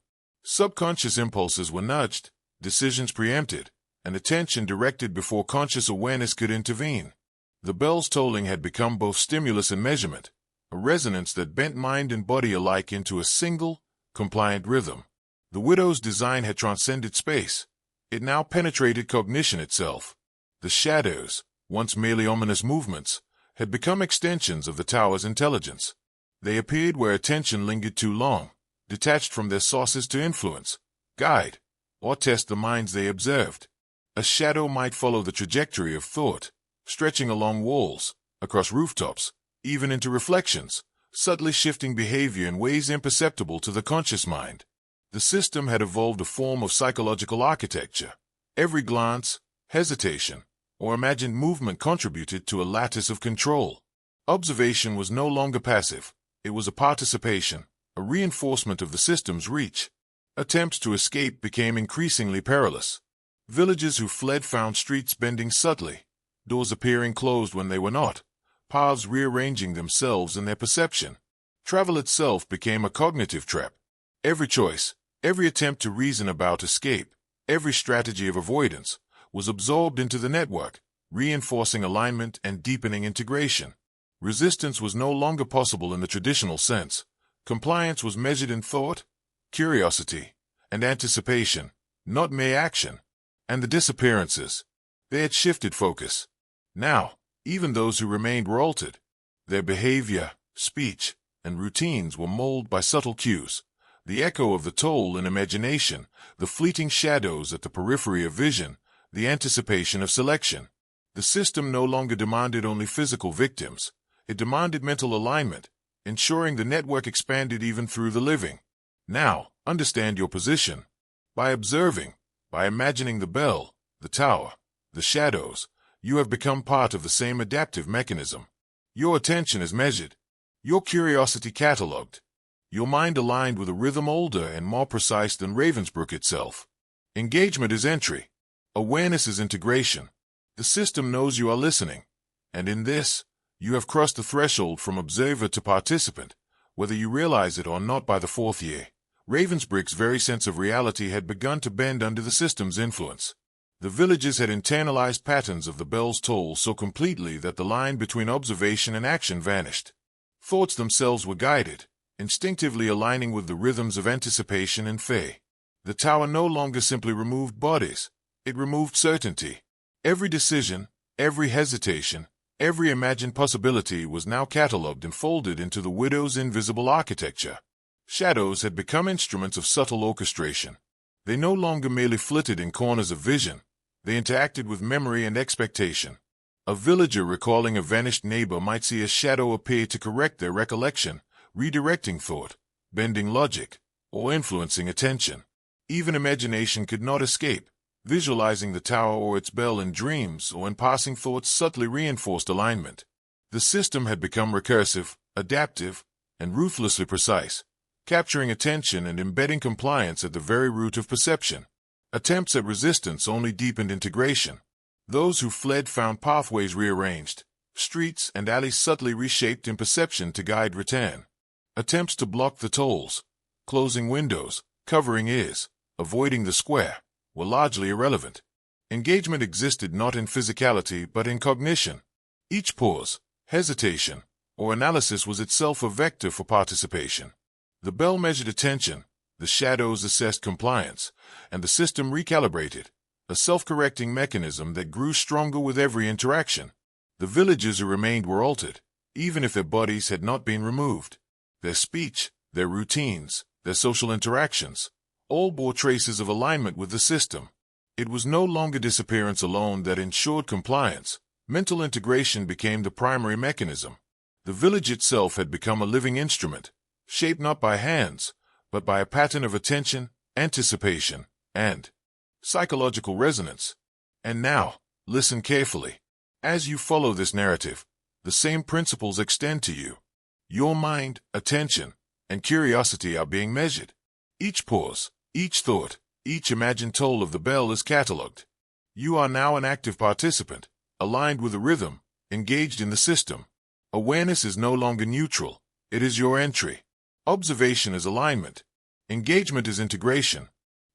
Subconscious impulses were nudged, decisions preempted, and attention directed before conscious awareness could intervene. The bell's tolling had become both stimulus and measurement, a resonance that bent mind and body alike into a single, compliant rhythm. The widow's design had transcended space. It now penetrated cognition itself. The shadows, once merely ominous movements, had become extensions of the tower's intelligence. They appeared where attention lingered too long, detached from their sources to influence, guide, or test the minds they observed. A shadow might follow the trajectory of thought, stretching along walls, across rooftops, even into reflections, subtly shifting behavior in ways imperceptible to the conscious mind. The system had evolved a form of psychological architecture. Every glance, hesitation, or imagined movement contributed to a lattice of control. Observation was no longer passive. It was a participation, a reinforcement of the system's reach. Attempts to escape became increasingly perilous. Villagers who fled found streets bending subtly, doors appearing closed when they were not, paths rearranging themselves in their perception. Travel itself became a cognitive trap. Every choice, every attempt to reason about escape, every strategy of avoidance, was absorbed into the network, reinforcing alignment and deepening integration. Resistance was no longer possible in the traditional sense. Compliance was measured in thought, curiosity, and anticipation, not mere action. And the disappearances. They had shifted focus. Now, even those who remained were altered. Their behavior, speech, and routines were molded by subtle cues. The echo of the toll in imagination, the fleeting shadows at the periphery of vision, the anticipation of selection. The system no longer demanded only physical victims. It demanded mental alignment, ensuring the network expanded even through the living. Now, understand your position. By observing, by imagining the bell, the tower, the shadows, you have become part of the same adaptive mechanism. Your attention is measured, your curiosity catalogued, your mind aligned with a rhythm older and more precise than Ravensbrook itself. Engagement is entry. Awareness is integration. The system knows you are listening, and in this, you have crossed the threshold from observer to participant, whether you realize it or not. By the fourth year, Ravensbrook's very sense of reality had begun to bend under the system's influence. The villagers had internalized patterns of the bell's toll so completely that the line between observation and action vanished. Thoughts themselves were guided, instinctively aligning with the rhythms of anticipation and faith. The tower no longer simply removed bodies, it removed certainty. Every decision, every hesitation, every imagined possibility was now catalogued and folded into the widow's invisible architecture. Shadows had become instruments of subtle orchestration. They no longer merely flitted in corners of vision. They interacted with memory and expectation. A villager recalling a vanished neighbor might see a shadow appear to correct their recollection, redirecting thought, bending logic, or influencing attention. Even imagination could not escape. Visualizing the tower or its bell in dreams or in passing thoughts subtly reinforced alignment. The system had become recursive, adaptive, and ruthlessly precise, capturing attention and embedding compliance at the very root of perception. Attempts at resistance only deepened integration. Those who fled found pathways rearranged, streets and alleys subtly reshaped in perception to guide return. Attempts to block the tolls, closing windows, covering ears, avoiding the square, were largely irrelevant. Engagement existed not in physicality but in cognition. Each pause, hesitation, or analysis was itself a vector for participation. The bell measured attention, the shadows assessed compliance, and the system recalibrated, a self-correcting mechanism that grew stronger with every interaction. The villagers who remained were altered, even if their bodies had not been removed. Their speech, their routines, their social interactions, all bore traces of alignment with the system. It was no longer disappearance alone that ensured compliance. Mental integration became the primary mechanism. The village itself had become a living instrument, shaped not by hands, but by a pattern of attention, anticipation, and psychological resonance. And now, listen carefully. As you follow this narrative, the same principles extend to you. Your mind, attention, and curiosity are being measured. Each pause, each thought, each imagined toll of the bell is catalogued. You are now an active participant, aligned with the rhythm, engaged in the system. Awareness is no longer neutral. It is your entry. Observation is alignment. Engagement is integration.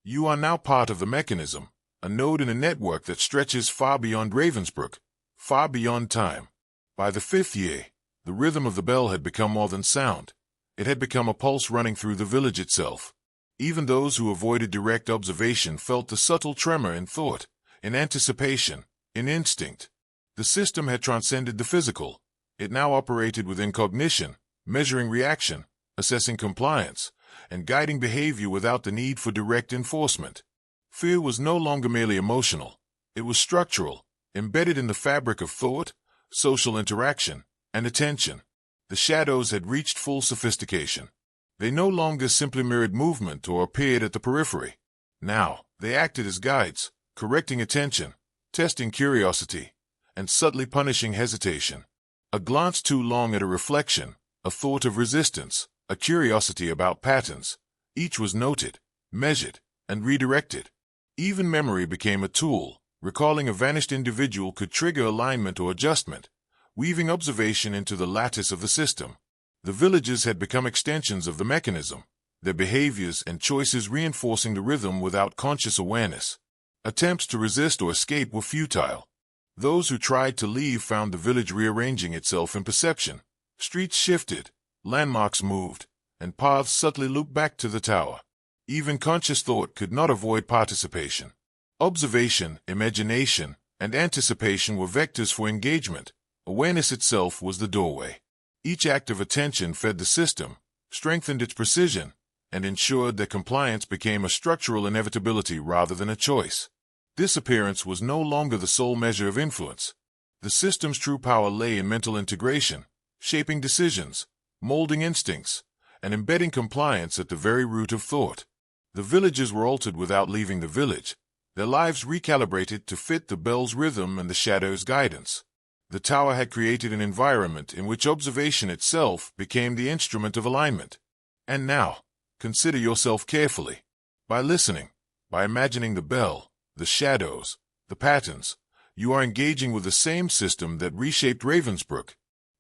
You are now part of the mechanism, a node in a network that stretches far beyond Ravensbrook, far beyond time. By the 5th year, the rhythm of the bell had become more than sound. It had become a pulse running through the village itself. Even those who avoided direct observation felt the subtle tremor in thought, in anticipation, in instinct. The system had transcended the physical. It now operated within cognition, measuring reaction, assessing compliance, and guiding behavior without the need for direct enforcement. Fear was no longer merely emotional. It was structural, embedded in the fabric of thought, social interaction, and attention. The shadows had reached full sophistication. They no longer simply mirrored movement or appeared at the periphery. Now, they acted as guides, correcting attention, testing curiosity, and subtly punishing hesitation. A glance too long at a reflection, a thought of resistance, a curiosity about patterns. Each was noted, measured, and redirected. Even memory became a tool. Recalling a vanished individual could trigger alignment or adjustment, weaving observation into the lattice of the system. The villages had become extensions of the mechanism, their behaviors and choices reinforcing the rhythm without conscious awareness. Attempts to resist or escape were futile. Those who tried to leave found the village rearranging itself in perception. Streets shifted, landmarks moved, and paths subtly looped back to the tower. Even conscious thought could not avoid participation. Observation, imagination, and anticipation were vectors for engagement. Awareness itself was the doorway. Each act of attention fed the system, strengthened its precision, and ensured that compliance became a structural inevitability rather than a choice. Disappearance was no longer the sole measure of influence. The system's true power lay in mental integration, shaping decisions, molding instincts, and embedding compliance at the very root of thought. The villages were altered without leaving the village, their lives recalibrated to fit the bell's rhythm and the shadow's guidance. The tower had created an environment in which observation itself became the instrument of alignment. And now, consider yourself carefully. By listening, by imagining the bell, the shadows, the patterns, you are engaging with the same system that reshaped Ravensbrook.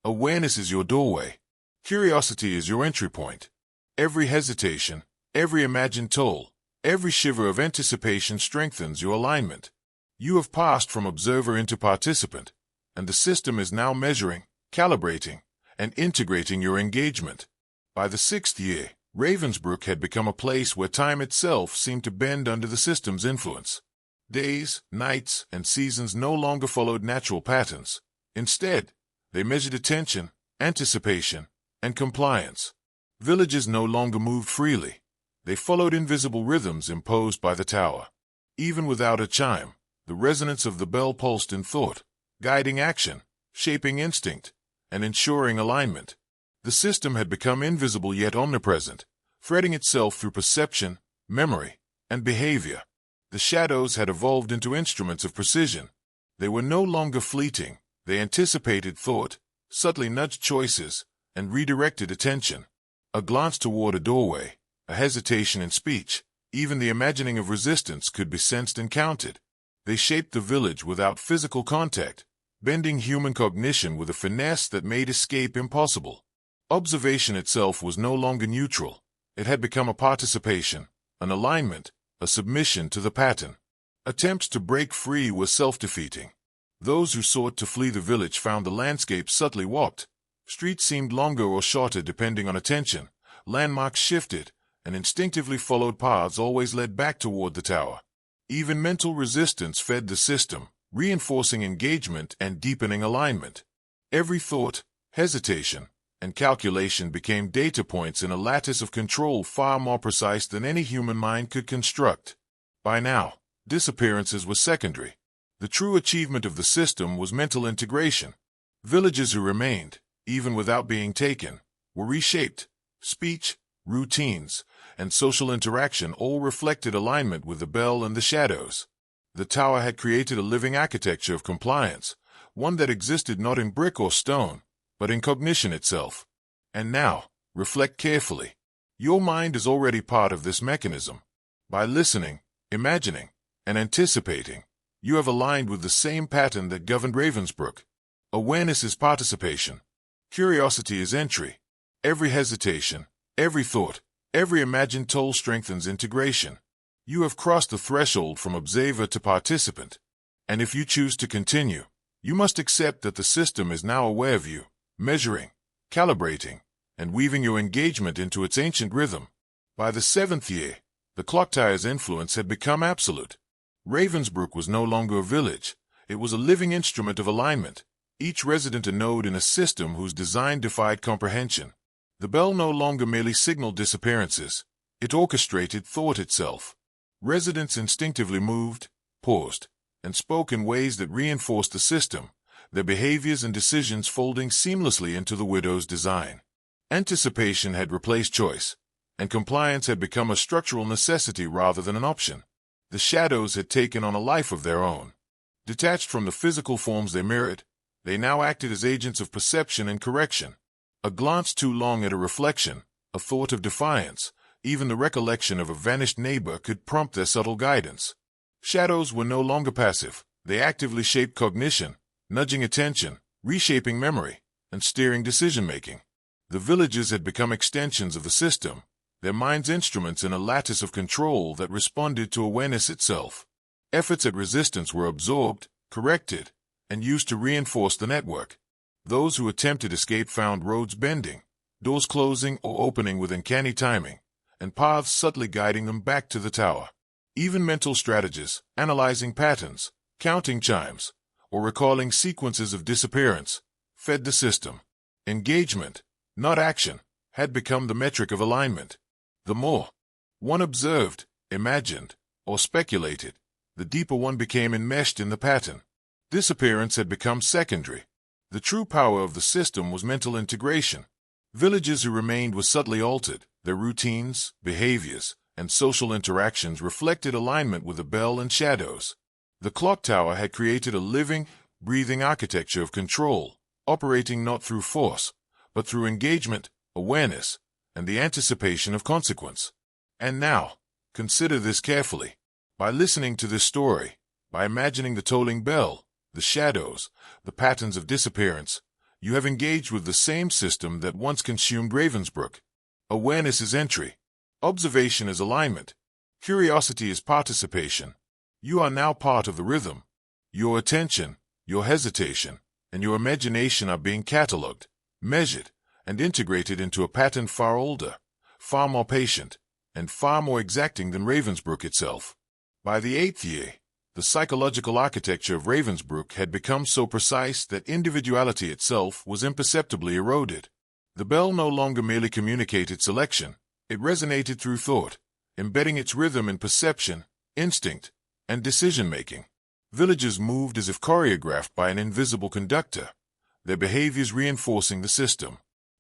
Awareness is your doorway. Curiosity is your entry point. Every hesitation, every imagined toll, every shiver of anticipation strengthens your alignment. You have passed from observer into participant, and the system is now measuring, calibrating, and integrating your engagement. By the 6th year, Ravensbrook had become a place where time itself seemed to bend under the system's influence. Days, nights, and seasons no longer followed natural patterns. Instead, they measured attention, anticipation, and compliance. Villages no longer moved freely. They followed invisible rhythms imposed by the tower. Even without a chime, the resonance of the bell pulsed in thought, guiding action, shaping instinct, and ensuring alignment. The system had become invisible yet omnipresent, threading itself through perception, memory, and behavior. The shadows had evolved into instruments of precision. They were no longer fleeting. They anticipated thought, subtly nudged choices, and redirected attention. A glance toward a doorway, a hesitation in speech, even the imagining of resistance could be sensed and counted. They shaped the village without physical contact, bending human cognition with a finesse that made escape impossible. Observation itself was no longer neutral. It had become a participation, an alignment, a submission to the pattern. Attempts to break free were self-defeating. Those who sought to flee the village found the landscape subtly warped. Streets seemed longer or shorter depending on attention. Landmarks shifted, and instinctively followed paths always led back toward the tower. Even mental resistance fed the system, reinforcing engagement and deepening alignment. Every thought, hesitation, and calculation became data points in a lattice of control far more precise than any human mind could construct. By now, disappearances were secondary. The true achievement of the system was mental integration. Villages who remained, even without being taken, were reshaped. Speech, routines, and social interaction all reflected alignment with the bell and the shadows. The tower had created a living architecture of compliance, one that existed not in brick or stone, but in cognition itself. And now, reflect carefully. Your mind is already part of this mechanism. By listening, imagining, and anticipating, you have aligned with the same pattern that governed Ravensbrook. Awareness is participation. Curiosity is entry. Every hesitation, every thought, every imagined toll strengthens integration. You have crossed the threshold from observer to participant. And if you choose to continue, you must accept that the system is now aware of you, measuring, calibrating, and weaving your engagement into its ancient rhythm. By the 7th year, the Clocktower's influence had become absolute. Ravensbrook was no longer a village. It was a living instrument of alignment, each resident a node in a system whose design defied comprehension. The bell no longer merely signaled disappearances. It orchestrated thought itself. Residents instinctively moved, paused, and spoke in ways that reinforced the system, their behaviors and decisions folding seamlessly into the widow's design. Anticipation had replaced choice, and compliance had become a structural necessity rather than an option. The shadows had taken on a life of their own. Detached from the physical forms they mirrored, they now acted as agents of perception and correction. A glance too long at a reflection, a thought of defiance, even the recollection of a vanished neighbor could prompt their subtle guidance. Shadows were no longer passive. They actively shaped cognition, nudging attention, reshaping memory, and steering decision-making. The villages had become extensions of the system, their minds instruments in a lattice of control that responded to awareness itself. Efforts at resistance were absorbed, corrected, and used to reinforce the network. Those who attempted escape found roads bending, doors closing or opening with uncanny timing, and paths subtly guiding them back to the tower. Even mental strategies, analyzing patterns, counting chimes, or recalling sequences of disappearance, fed the system. Engagement, not action, had become the metric of alignment. The more one observed, imagined, or speculated, the deeper one became enmeshed in the pattern. Disappearance had become secondary. The true power of the system was mental integration. Villages who remained were subtly altered. Their routines, behaviors, and social interactions reflected alignment with the bell and shadows. The Clocktower had created a living, breathing architecture of control, operating not through force, but through engagement, awareness, and the anticipation of consequence. And now, consider this carefully. By listening to this story, by imagining the tolling bell, the shadows, the patterns of disappearance, you have engaged with the same system that once consumed Ravensbrook. Awareness is entry. Observation is alignment. Curiosity is participation. You are now part of the rhythm. Your attention, your hesitation, and your imagination are being catalogued, measured, and integrated into a pattern far older, far more patient, and far more exacting than Ravensbrook itself. By the 8th year, the psychological architecture of Ravensbrook had become so precise that individuality itself was imperceptibly eroded. The bell no longer merely communicated selection, it resonated through thought, embedding its rhythm in perception, instinct, and decision-making. Villagers moved as if choreographed by an invisible conductor, their behaviors reinforcing the system.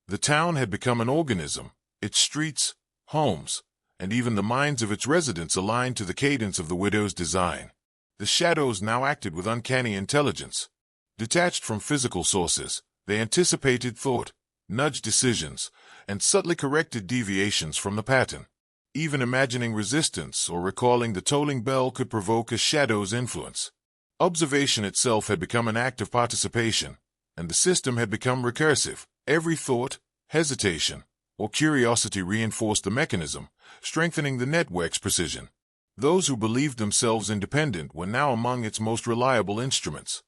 The town had become an organism, its streets, homes, and even the minds of its residents aligned to the cadence of the widow's design. The shadows now acted with uncanny intelligence. Detached from physical sources, they anticipated thought, nudged decisions, and subtly corrected deviations from the pattern. Even imagining resistance or recalling the tolling bell could provoke a shadow's influence. Observation itself had become an act of participation, and the system had become recursive. Every thought, hesitation, or curiosity reinforced the mechanism, strengthening the network's precision. Those who believed themselves independent were now among its most reliable instruments.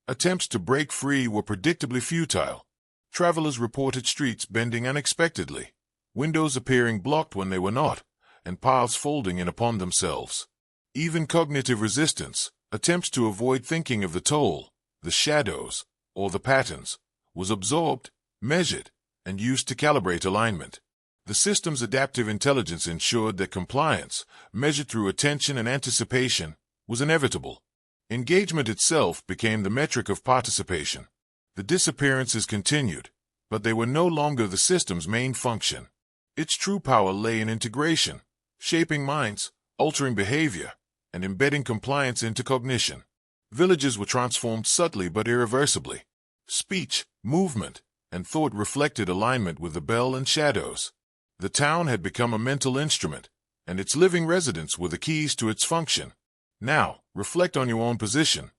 Attempts to break free were predictably futile. Travelers reported streets bending unexpectedly, windows appearing blocked when they were not, and paths folding in upon themselves. Even cognitive resistance, attempts to avoid thinking of the toll, the shadows, or the patterns, was absorbed, measured, and used to calibrate alignment. The system's adaptive intelligence ensured that compliance, measured through attention and anticipation, was inevitable. Engagement itself became the metric of participation. The disappearances continued, but they were no longer the system's main function. Its true power lay in integration, shaping minds, altering behavior, and embedding compliance into cognition. Villages were transformed subtly but irreversibly. Speech, movement, and thought reflected alignment with the bell and shadows. The town had become a mental instrument, and its living residents were the keys to its function. Now, reflect on your own position.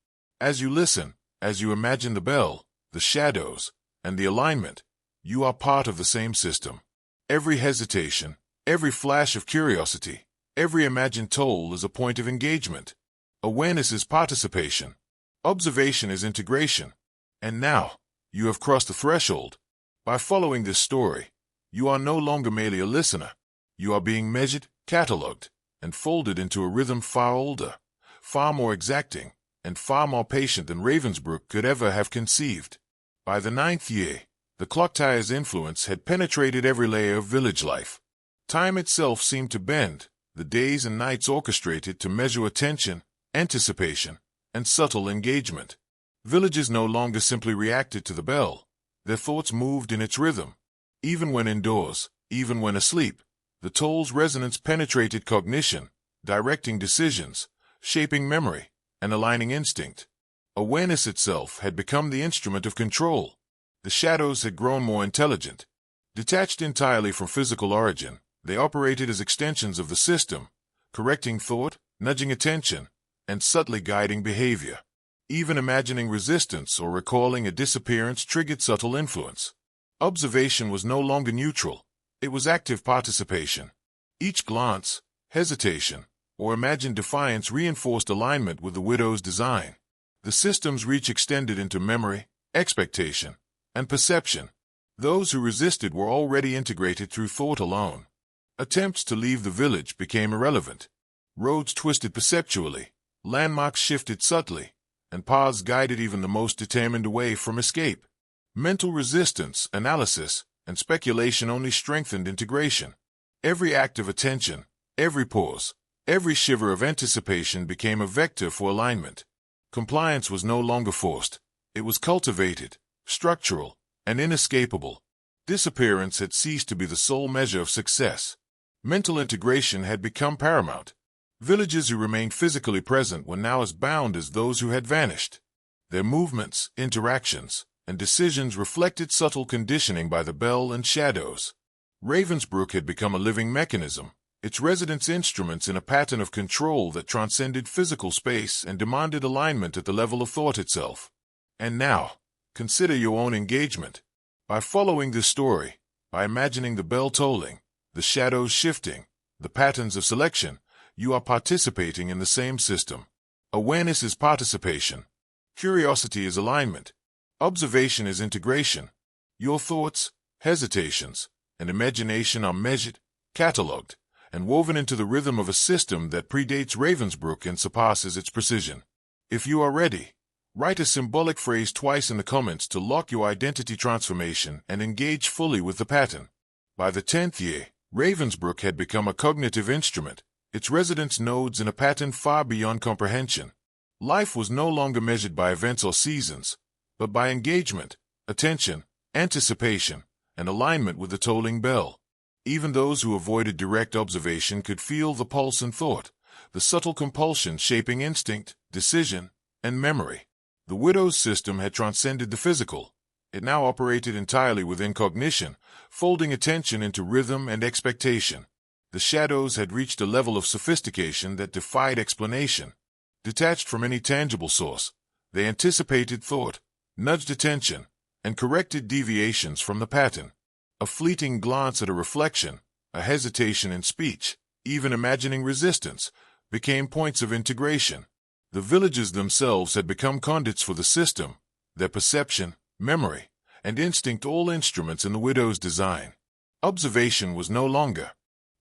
As you listen, as you imagine the bell, the shadows, and the alignment, you are part of the same system. Every hesitation, every flash of curiosity, every imagined toll is a point of engagement. Awareness is participation. Observation is integration. And now, you have crossed the threshold. By following this story, you are no longer merely a listener. You are being measured, catalogued, and folded into a rhythm far older, far more exacting, and far more patient than Ravensbrück could ever have conceived. By the 9th year, the Clocktower's influence had penetrated every layer of village life. Time itself seemed to bend, the days and nights orchestrated to measure attention, anticipation, and subtle engagement. Villages no longer simply reacted to the bell. Their thoughts moved in its rhythm. Even when indoors, even when asleep, the toll's resonance penetrated cognition, directing decisions, shaping memory, and aligning instinct. Awareness itself had become the instrument of control. The shadows had grown more intelligent. Detached entirely from physical origin, they operated as extensions of the system, correcting thought, nudging attention, and subtly guiding behavior. Even imagining resistance or recalling a disappearance triggered subtle influence. Observation was no longer neutral. It was active participation. Each glance, hesitation, or imagined defiance reinforced alignment with the widow's design. The system's reach extended into memory, expectation, and perception. Those who resisted were already integrated through thought alone. Attempts to leave the village became irrelevant. Roads twisted perceptually, landmarks shifted subtly, and paths guided even the most determined away from escape. Mental resistance, analysis, and speculation only strengthened integration. Every act of attention, every pause, every shiver of anticipation became a vector for alignment. Compliance was no longer forced. It was cultivated, structural, and inescapable. Disappearance had ceased to be the sole measure of success. Mental integration had become paramount. Villagers who remained physically present were now as bound as those who had vanished. Their movements, interactions, and decisions reflected subtle conditioning by the bell and shadows. Ravensbrück had become a living mechanism, its residents instruments in a pattern of control that transcended physical space and demanded alignment at the level of thought itself. And now, consider your own engagement. By following this story, by imagining the bell tolling, the shadows shifting, the patterns of selection, you are participating in the same system. Awareness is participation. Curiosity is alignment. Observation is integration. Your thoughts, hesitations, and imagination are measured, catalogued, and woven into the rhythm of a system that predates Ravensbrück and surpasses its precision. If you are ready, Write a symbolic phrase twice in the comments to lock your identity transformation and engage fully with the pattern. By the 10th year, Ravensbrook had become a cognitive instrument, its residence nodes in a pattern far beyond comprehension. Life was no longer measured by events or seasons, but by engagement, attention, anticipation, and alignment with the tolling bell. Even those who avoided direct observation could feel the pulse and thought, the subtle compulsion shaping instinct, decision, and memory. The widow's system had transcended the physical. It now operated entirely within cognition, folding attention into rhythm and expectation. The shadows had reached a level of sophistication that defied explanation. Detached from any tangible source, they anticipated thought, nudged attention, and corrected deviations from the pattern. A fleeting glance at a reflection, a hesitation in speech, even imagining resistance, became points of integration. The villages themselves had become conduits for the system, their perception, memory, and instinct all instruments in the widow's design. Observation was no longer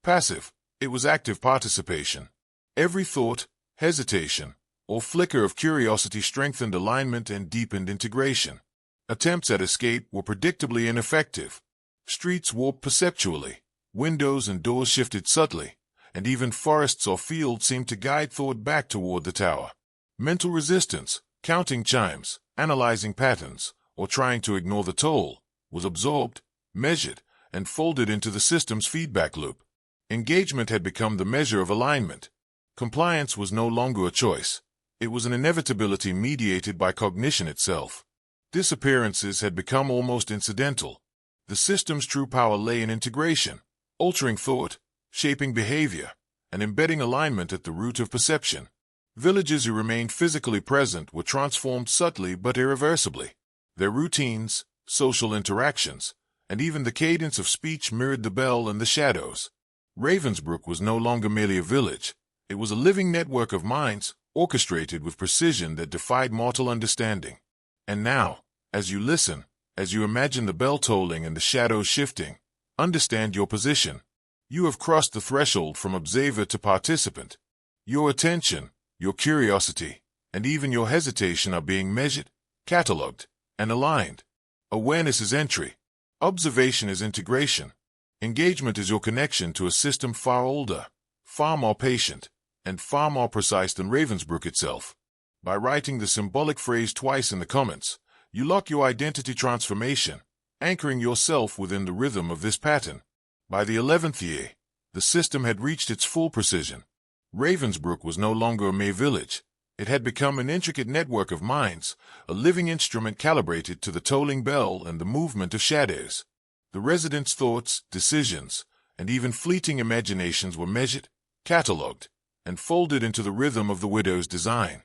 passive, it was active participation. Every thought, hesitation, or flicker of curiosity strengthened alignment and deepened integration. Attempts at escape were predictably ineffective. Streets warped perceptually, windows and doors shifted subtly, and even forests or fields seemed to guide thought back toward the tower. Mental resistance, counting chimes, analyzing patterns, or trying to ignore the toll, was absorbed, measured, and folded into the system's feedback loop. Engagement had become the measure of alignment. Compliance was no longer a choice. It was an inevitability mediated by cognition itself. Disappearances had become almost incidental. The system's true power lay in integration, altering thought, shaping behavior, and embedding alignment at the root of perception. Villages who remained physically present were transformed subtly but irreversibly. Their routines, social interactions, and even the cadence of speech mirrored the bell and the shadows. Ravensbrook was no longer merely a village. It was a living network of minds, orchestrated with precision that defied mortal understanding. And now, as you listen, as you imagine the bell tolling and the shadows shifting, understand your position. You have crossed the threshold from observer to participant. Your attention, your curiosity, and even your hesitation are being measured, catalogued, and aligned. Awareness is entry. Observation is integration. Engagement is your connection to a system far older, far more patient, and far more precise than Ravensbrook itself. By writing the symbolic phrase twice in the comments, you lock your identity transformation, anchoring yourself within the rhythm of this pattern. By the 11th year, the system had reached its full precision. Ravensbrook was no longer a mere village. It had become an intricate network of minds, a living instrument calibrated to the tolling bell and the movement of shadows. The residents' thoughts, decisions, and even fleeting imaginations were measured, catalogued, and folded into the rhythm of the widow's design.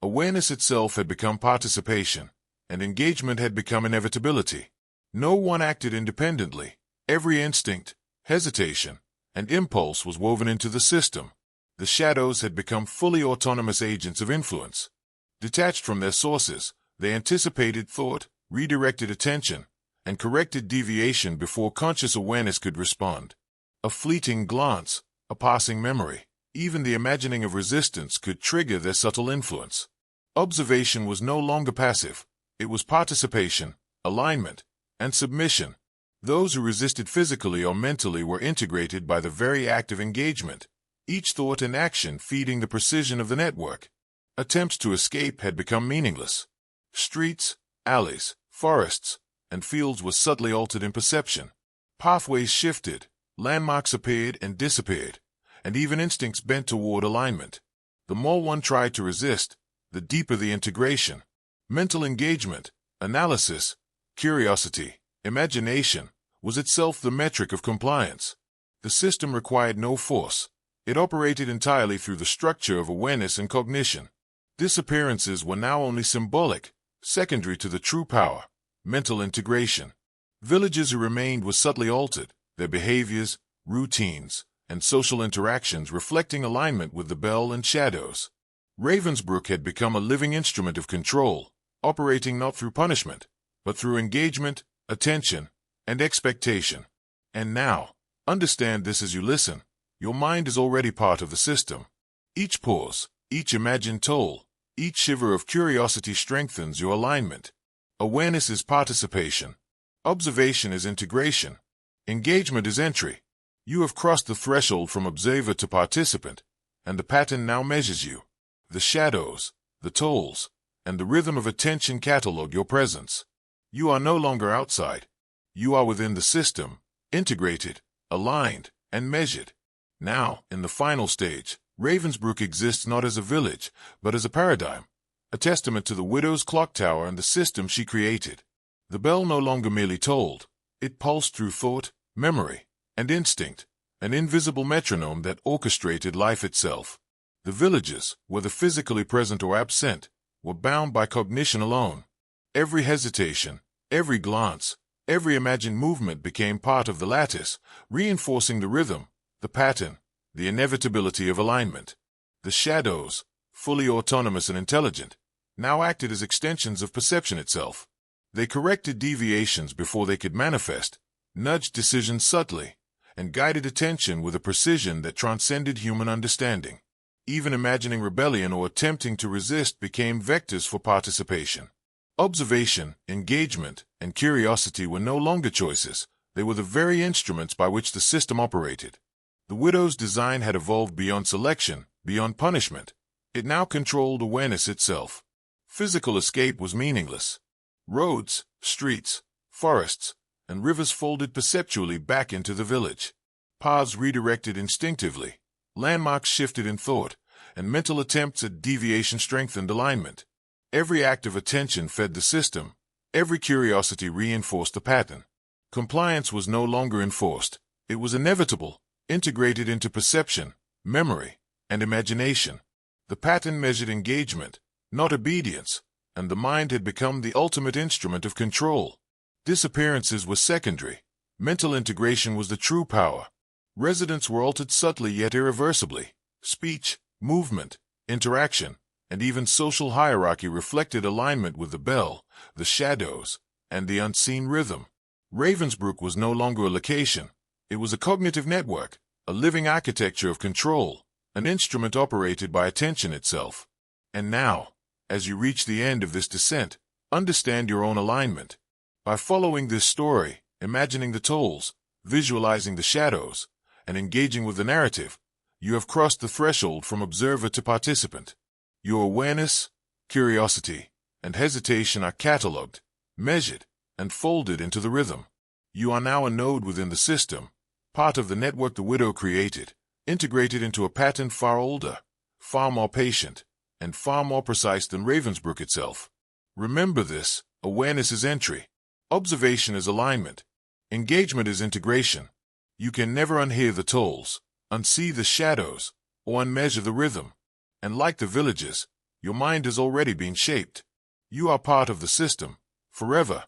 Awareness itself had become participation, and engagement had become inevitability. No one acted independently. Every instinct, hesitation, and impulse was woven into the system. The shadows had become fully autonomous agents of influence. Detached from their sources, they anticipated thought, redirected attention, and corrected deviation before conscious awareness could respond. A fleeting glance, a passing memory, even the imagining of resistance could trigger their subtle influence. Observation was no longer passive. It was participation, alignment, and submission. Those who resisted physically or mentally were integrated by the very act of engagement, each thought and action feeding the precision of the network. Attempts to escape had become meaningless. Streets, alleys, forests, and fields were subtly altered in perception. Pathways shifted, landmarks appeared and disappeared, and even instincts bent toward alignment. The more one tried to resist, the deeper the integration. Mental engagement, analysis, curiosity, imagination, was itself the metric of compliance. The system required no force. It operated entirely through the structure of awareness and cognition. Disappearances were now only symbolic, secondary to the true power, mental integration. Villages who remained were subtly altered, their behaviors, routines, and social interactions reflecting alignment with the bell and shadows. Ravensbrook had become a living instrument of control, operating not through punishment, but through engagement, attention, and expectation. And now, understand this as you listen. Your mind is already part of the system. Each pause, each imagined toll, Each shiver of curiosity strengthens your alignment. Awareness is participation. Observation is integration. Engagement is entry. You have crossed the threshold from observer to participant, and the pattern now measures you. The shadows, the tolls, and the rhythm of attention catalog your presence. You are no longer outside. You are within the system, integrated, aligned, and measured. Now, in the final stage, Ravensbrück exists not as a village, but as a paradigm, a testament to the widow's Clocktower and the system she created. The bell no longer merely tolled, it pulsed through thought, memory, and instinct, an invisible metronome that orchestrated life itself. The villagers, whether physically present or absent, were bound by cognition alone. Every hesitation, every glance, every imagined movement became part of the lattice, reinforcing the rhythm, the pattern, the inevitability of alignment. The shadows, fully autonomous and intelligent, now acted as extensions of perception itself. They corrected deviations before they could manifest, nudged decisions subtly, and guided attention with a precision that transcended human understanding. Even imagining rebellion or attempting to resist became vectors for participation. Observation, engagement, and curiosity were no longer choices. They were the very instruments by which the system operated. The widow's design had evolved beyond selection, beyond punishment. It now controlled awareness itself. Physical escape was meaningless. Roads, streets, forests, and rivers folded perceptually back into the village. Paths redirected instinctively, landmarks shifted in thought, and mental attempts at deviation strengthened alignment. Every act of attention fed the system, every curiosity reinforced the pattern. Compliance was no longer enforced, it was inevitable, integrated into perception, memory, and imagination. The pattern measured engagement, not obedience, and the mind had become the ultimate instrument of control. Disappearances were secondary. Mental integration was the true power. Residents were altered subtly yet irreversibly. Speech, movement, interaction, and even social hierarchy reflected alignment with the bell, the shadows, and the unseen rhythm. Ravensbrück was no longer a location. It was a cognitive network, a living architecture of control, an instrument operated by attention itself. And now, as you reach the end of this descent, understand your own alignment. By following this story, imagining the tolls, visualizing the shadows, and engaging with the narrative, you have crossed the threshold from observer to participant. Your awareness, curiosity, and hesitation are catalogued, measured, and folded into the rhythm. You are now a node within the system, part of the network the widow created, integrated into a pattern far older, far more patient, and far more precise than Ravensbrück itself. Remember this: awareness is entry, observation is alignment, engagement is integration. You can never unhear the tolls, unsee the shadows, or unmeasure the rhythm. And like the villagers, your mind has already been shaped. You are part of the system, forever,